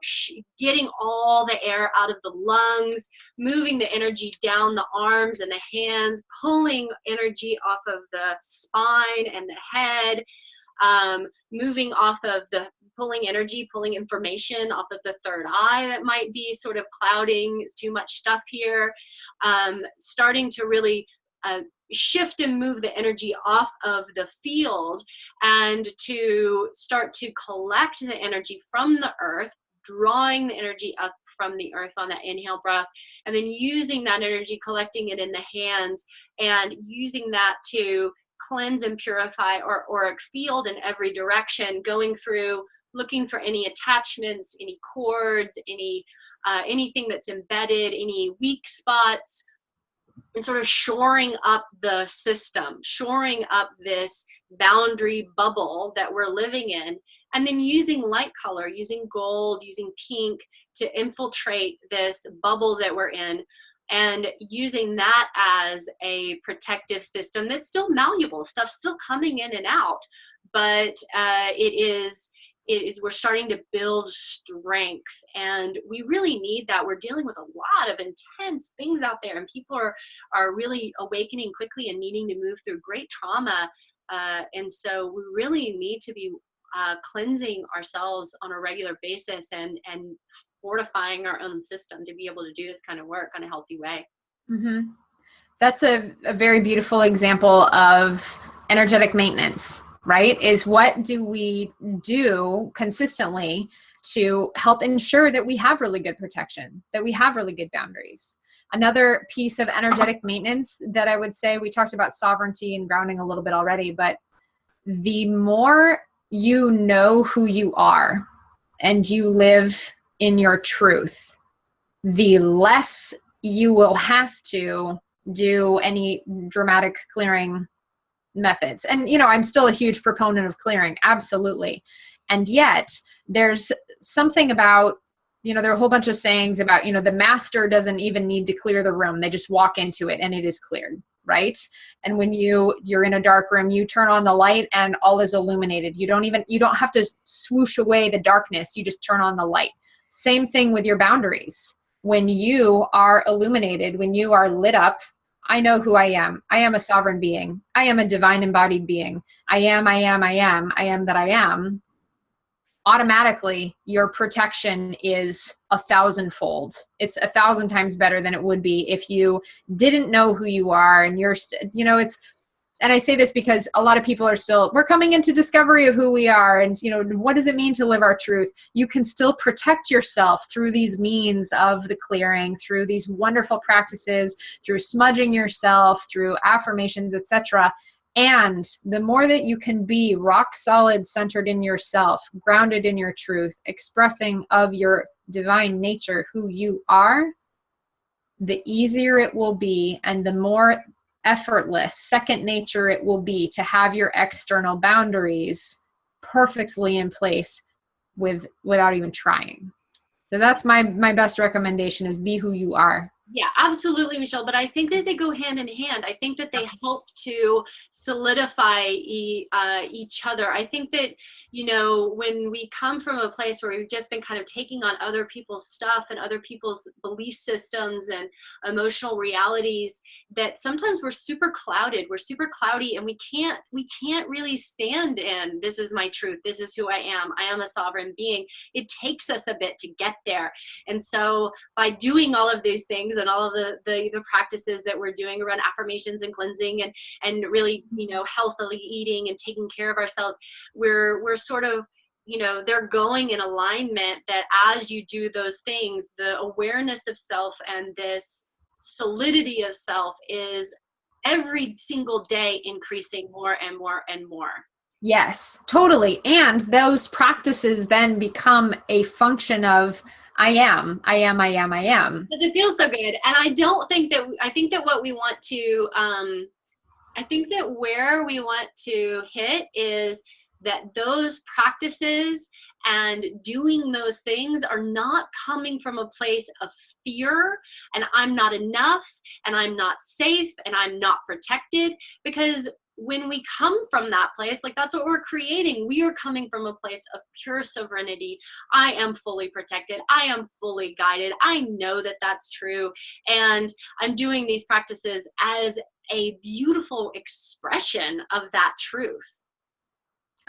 getting all the air out of the lungs, moving the energy down the arms and the hands, pulling energy off of the spine and the head, moving off of the pulling energy, pulling information off of the third eye that might be sort of clouding. It's too much stuff here. Starting to really shift and move the energy off of the field, and to start to collect the energy from the earth, drawing the energy up from the earth on that inhale breath, and then using that energy, collecting it in the hands, and using that to cleanse and purify our auric field in every direction, going through, looking for any attachments, any cords, anything that's embedded, any weak spots, and sort of shoring up the system, shoring up this boundary bubble that we're living in, and then using light color, using gold, using pink to infiltrate this bubble that we're in, and using that as a protective system that's still malleable, stuff's still coming in and out, but we're starting to build strength, and we really need that. We're dealing with a lot of intense things out there, and people are really awakening quickly and needing to move through great trauma, and so we really need to be cleansing ourselves on a regular basis, and fortifying our own system to be able to do this kind of work in a healthy way. Mm-hmm. That's a very beautiful example of energetic maintenance, right? Is what do we do consistently to help ensure that we have really good protection, that we have really good boundaries. Another piece of energetic maintenance that I would say, we talked about sovereignty and grounding a little bit already, but the more you know who you are and you live in your truth, the less you will have to do any dramatic clearing methods. And, you know, I'm still a huge proponent of clearing, absolutely. And yet there's something about, you know, there are a whole bunch of sayings about, you know, the master doesn't even need to clear the room. They just walk into it and it is cleared, right? And when you're in a dark room, you turn on the light and all is illuminated. You don't have to swoosh away the darkness. You just turn on the light. Same thing with your boundaries. When you are illuminated, when you are lit up, I know who I am. I am a sovereign being. I am a divine embodied being. I am that I am. Automatically, your protection is 1,000-fold. It's 1,000 times better than it would be if you didn't know who you are. And and I say this because a lot of people are we're coming into discovery of who we are. And, you know, what does it mean to live our truth? You can still protect yourself through these means of the clearing, through these wonderful practices, through smudging yourself, through affirmations, etc. And the more that you can be rock solid, centered in yourself, grounded in your truth, expressing of your divine nature, who you are, the easier it will be, and the more effortless, second nature it will be to have your external boundaries perfectly in place without even trying. So that's my best recommendation, is be who you are. Yeah, absolutely, Michelle. But I think that they go hand in hand. I think that they help to solidify each other. I think that, you know, when we come from a place where we've just been kind of taking on other people's stuff and other people's belief systems and emotional realities, that sometimes we're super clouded. We're super cloudy, and we can't really stand in, this is my truth. This is who I am. I am a sovereign being. It takes us a bit to get there. And so by doing all of these things, and all of the practices that we're doing around affirmations and cleansing and really, you know, healthily eating and taking care of ourselves, we're sort of you know, they're going in alignment, that as you do those things, the awareness of self and this solidity of self is every single day increasing more and more and more. Yes, totally. And those practices then become a function of I am, I am, I am, I am. Because it feels so good. And I don't think that, I think that what we want to, I think that where we want to hit is that those practices and doing those things are not coming from a place of fear and I'm not enough and I'm not safe and I'm not protected. Because when we come from that place, like that's what we're creating. We are coming from a place of pure sovereignty. I am fully protected. I am fully guided. I know that that's true. And I'm doing these practices as a beautiful expression of that truth.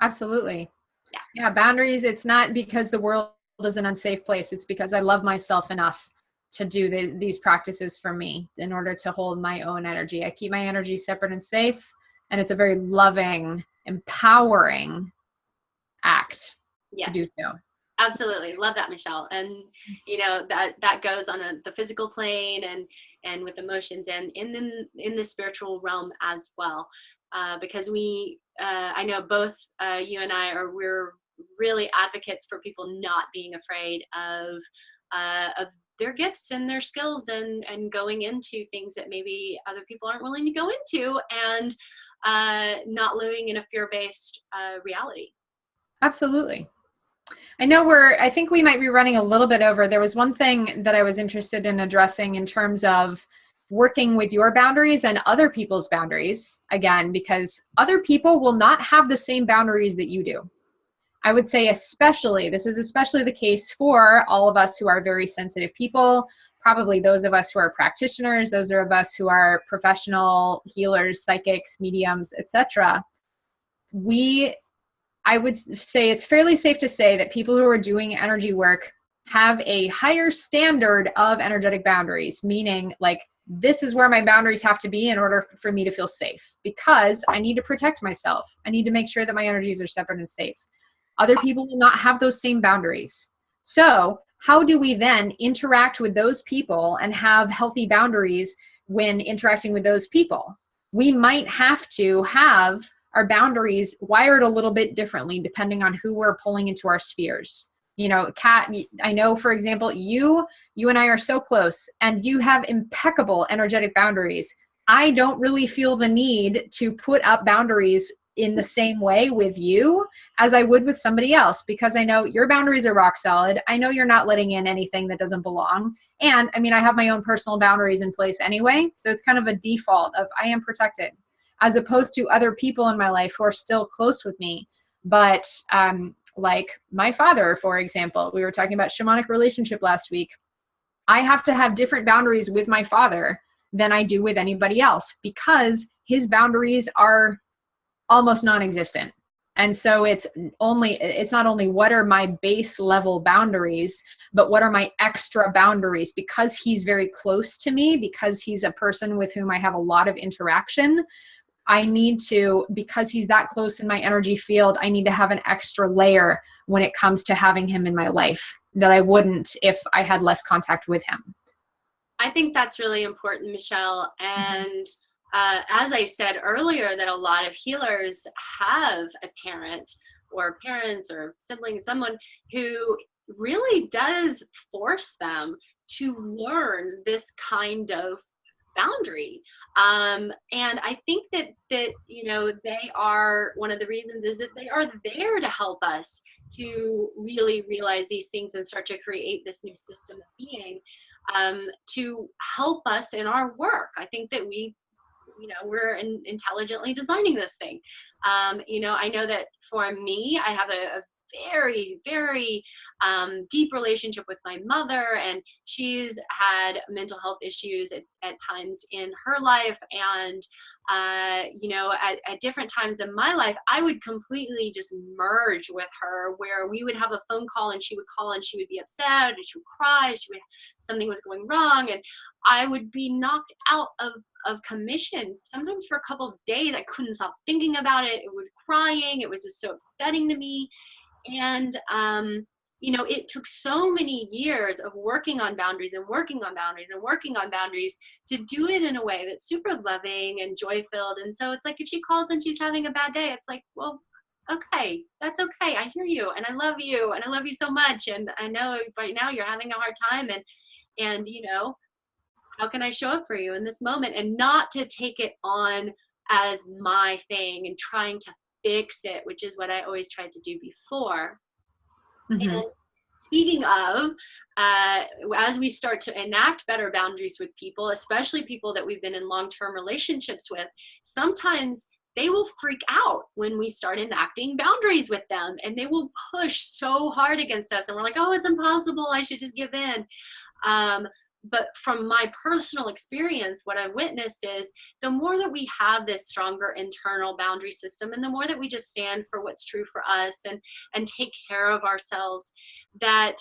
Absolutely. Yeah. Yeah, boundaries, it's not because the world is an unsafe place. It's because I love myself enough to do these practices for me in order to hold my own energy. I keep my energy separate and safe, and it's a very loving, empowering act to Yes. do so. Absolutely. Love that, Michelle. And you know, that goes on the physical plane and with emotions and in the spiritual realm as well. Because we I know both you and we're really advocates for people not being afraid of their gifts and their skills and going into things that maybe other people aren't willing to go into, and not living in a fear-based reality. Absolutely. I think we might be running a little bit over. There was one thing that I was interested in addressing in terms of working with your boundaries and other people's boundaries, again, because other people will not have the same boundaries that you do. I would say this is especially the case for all of us who are very sensitive people, probably those of us who are practitioners, those of us who are professional healers, psychics, mediums, etc. I would say it's fairly safe to say that people who are doing energy work have a higher standard of energetic boundaries, meaning like this is where my boundaries have to be in order for me to feel safe, because I need to protect myself. I need to make sure that my energies are separate and safe. Other people will not have those same boundaries. So how do we then interact with those people and have healthy boundaries when interacting with those people? We might have to have our boundaries wired a little bit differently depending on who we're pulling into our spheres. You know, Kat, I know, for example, you and I are so close and you have impeccable energetic boundaries. I don't really feel the need to put up boundaries in the same way with you as I would with somebody else, because I know your boundaries are rock solid. I know you're not letting in anything that doesn't belong. And I mean, I have my own personal boundaries in place anyway. So it's kind of a default of I am protected, as opposed to other people in my life who are still close with me. But like my father, for example, we were talking about shamanic relationship last week. I have to have different boundaries with my father than I do with anybody else, because his boundaries are almost non-existent. And so it's not only what are my base level boundaries, but what are my extra boundaries, because he's very close to me, because he's a person with whom I have a lot of interaction. I need to, because he's that close in my energy field, I need to have an extra layer when it comes to having him in my life that I wouldn't if I had less contact with him. I think that's really important, Michelle. And as I said earlier, that a lot of healers have a parent or parents or siblings, someone who really does force them to learn this kind of boundary. And I think that you know, they are, one of the reasons is that they are there to help us to really realize these things and start to create this new system of being, to help us in our work. I think that we're intelligently designing this thing. You know, I know that for me, I have a very, very deep relationship with my mother, and she's had mental health issues at times in her life. And you know, at different times in my life, I would completely just merge with her, where we would have a phone call and she would call and she would be upset and she would cry, something was going wrong, and I would be knocked out of commission sometimes for a couple of days. I couldn't stop thinking about it. It was crying. It was just so upsetting to me. And, you know, it took so many years of working on boundaries and working on boundaries and working on boundaries to do it in a way that's super loving and joy filled. And so it's like, if she calls and she's having a bad day, it's like, well, okay, that's okay. I hear you and I love you and I love you so much. And I know right now you're having a hard time, and, you know, how can I show up for you in this moment, and not to take it on as my thing and trying to fix it, which is what I always tried to do before. Mm-hmm. And speaking of, as we start to enact better boundaries with people, especially people that we've been in long-term relationships with, sometimes they will freak out when we start enacting boundaries with them, and they will push so hard against us. And we're like, oh, it's impossible. I should just give in. But from my personal experience, what I've witnessed is the more that we have this stronger internal boundary system, and the more that we just stand for what's true for us and take care of ourselves, that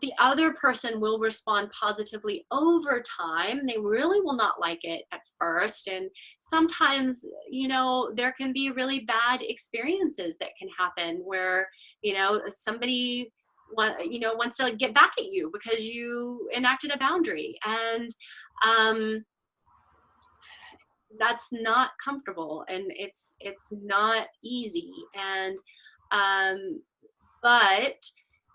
the other person will respond positively over time. They really will not like it at first. And sometimes, you know, there can be really bad experiences that can happen where, you know, somebody wants to get back at you because you enacted a boundary. And that's not comfortable, and it's not easy. And but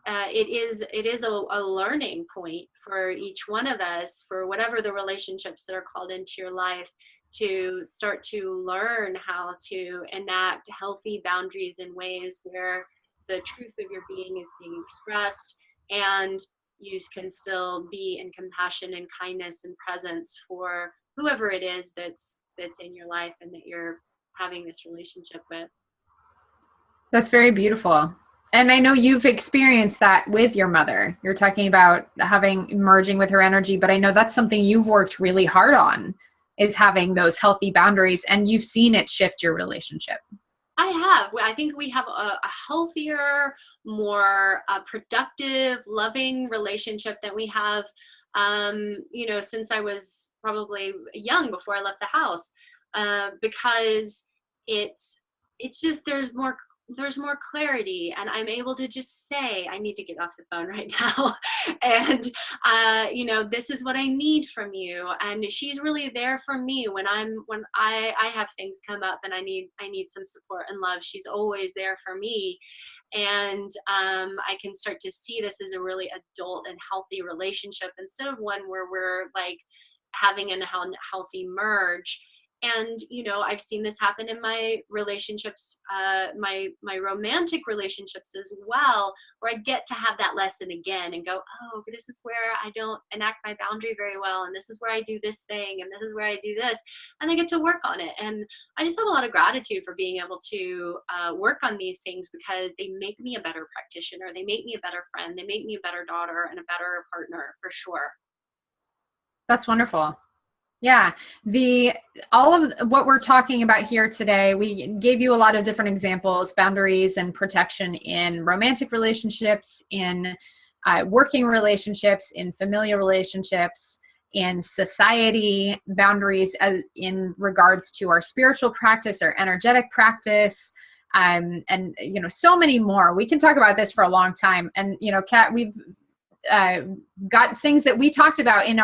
it is a learning point for each one of us, for whatever the relationships that are called into your life, to start to learn how to enact healthy boundaries in ways where the truth of your being is being expressed, and you can still be in compassion and kindness and presence for whoever it is that's in your life and that you're having this relationship with. That's very beautiful. And I know you've experienced that with your mother. You're talking about merging with her energy, but I know that's something you've worked really hard on, is having those healthy boundaries, and you've seen it shift your relationship. I have. I think we have a healthier, more productive, loving relationship than we have, you know, since I was probably young, before I left the house, because it's just there's more clarity, and I'm able to just say, I need to get off the phone right now. And you know, this is what I need from you. And she's really there for me when I have things come up and I need some support and love. She's always there for me. And I can start to see this as a really adult and healthy relationship, instead of one where we're like having a healthy merge. And you know, I've seen this happen in my relationships, my romantic relationships as well, where I get to have that lesson again and go, oh, this is where I don't enact my boundary very well, and this is where I do this thing, and this is where I do this, and I get to work on it. And I just have a lot of gratitude for being able to work on these things, because they make me a better practitioner, they make me a better friend, they make me a better daughter and a better partner, for sure. That's wonderful. Yeah, all of what we're talking about here today, we gave you a lot of different examples, boundaries and protection in romantic relationships, in working relationships, in familial relationships, in society, boundaries in regards to our spiritual practice, our energetic practice, and you know, so many more. We can talk about this for a long time. And you know, Kat, we've got things that we talked about in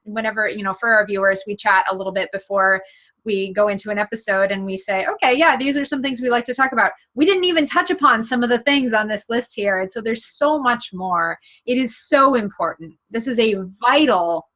whenever, you know, for our viewers, we chat a little bit before we go into an episode, and we say, okay, yeah, these are some things we like to talk about. We didn't even touch upon some of the things on this list here. And so there's so much more. It is so important. This is a vital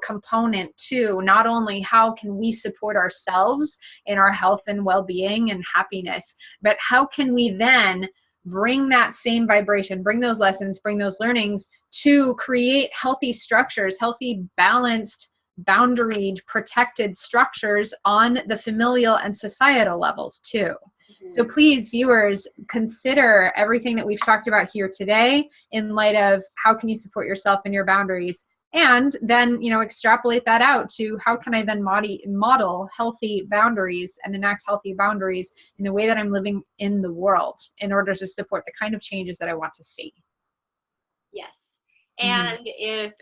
component to not only how can we support ourselves in our health and well-being and happiness, but how can we then bring that same vibration, bring those lessons, bring those learnings to create healthy structures, healthy, balanced, boundaried, protected structures on the familial and societal levels too. Mm-hmm. So please, viewers, consider everything that we've talked about here today in light of how can you support yourself and your boundaries. And then, you know, extrapolate that out to how can I then model healthy boundaries and enact healthy boundaries in the way that I'm living in the world in order to support the kind of changes that I want to see. Yes. And if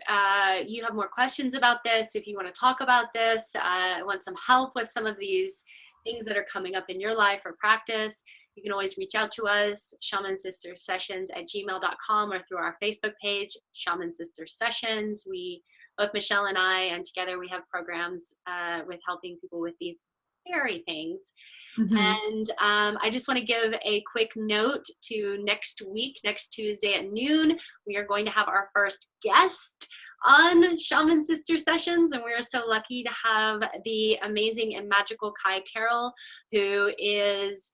you have more questions about this, if you want to talk about this, want some help with some of these things that are coming up in your life or practice, You can always reach out to us, Shaman Sister Sessions at gmail.com, or through our Facebook page, Shaman Sister Sessions. Both Michelle and I, and together we have programs with helping people with these very things. And I just want to give a quick note to next week, next Tuesday at noon. We are going to have our first guest on Shaman Sister Sessions, and we are so lucky to have the amazing and magical Kai Carroll, who is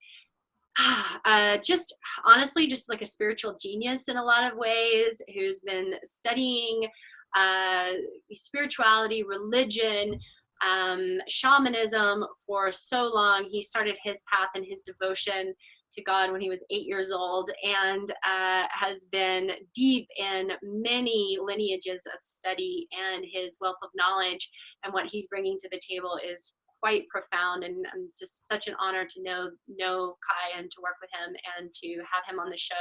just honestly just like a spiritual genius in a lot of ways, who's been studying spirituality, religion, shamanism for so long. He started his path and his devotion to God when he was 8 years old, and has been deep in many lineages of study, and his wealth of knowledge and what he's bringing to the table is quite profound, and just such an honor to know Kai and to work with him and to have him on the show.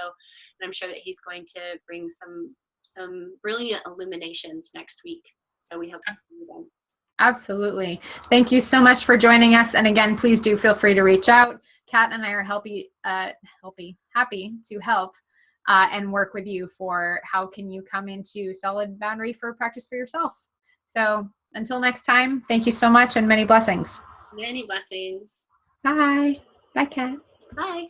And I'm sure that he's going to bring some brilliant illuminations next week. So we hope to see you then. Absolutely. Thank you so much for joining us. And again, please do feel free to reach out. Kat and I are happy to help and work with you for how can you come into solid boundary for practice for yourself. So until next time, thank you so much and many blessings. Many blessings. Bye. Bye, Kat. Bye.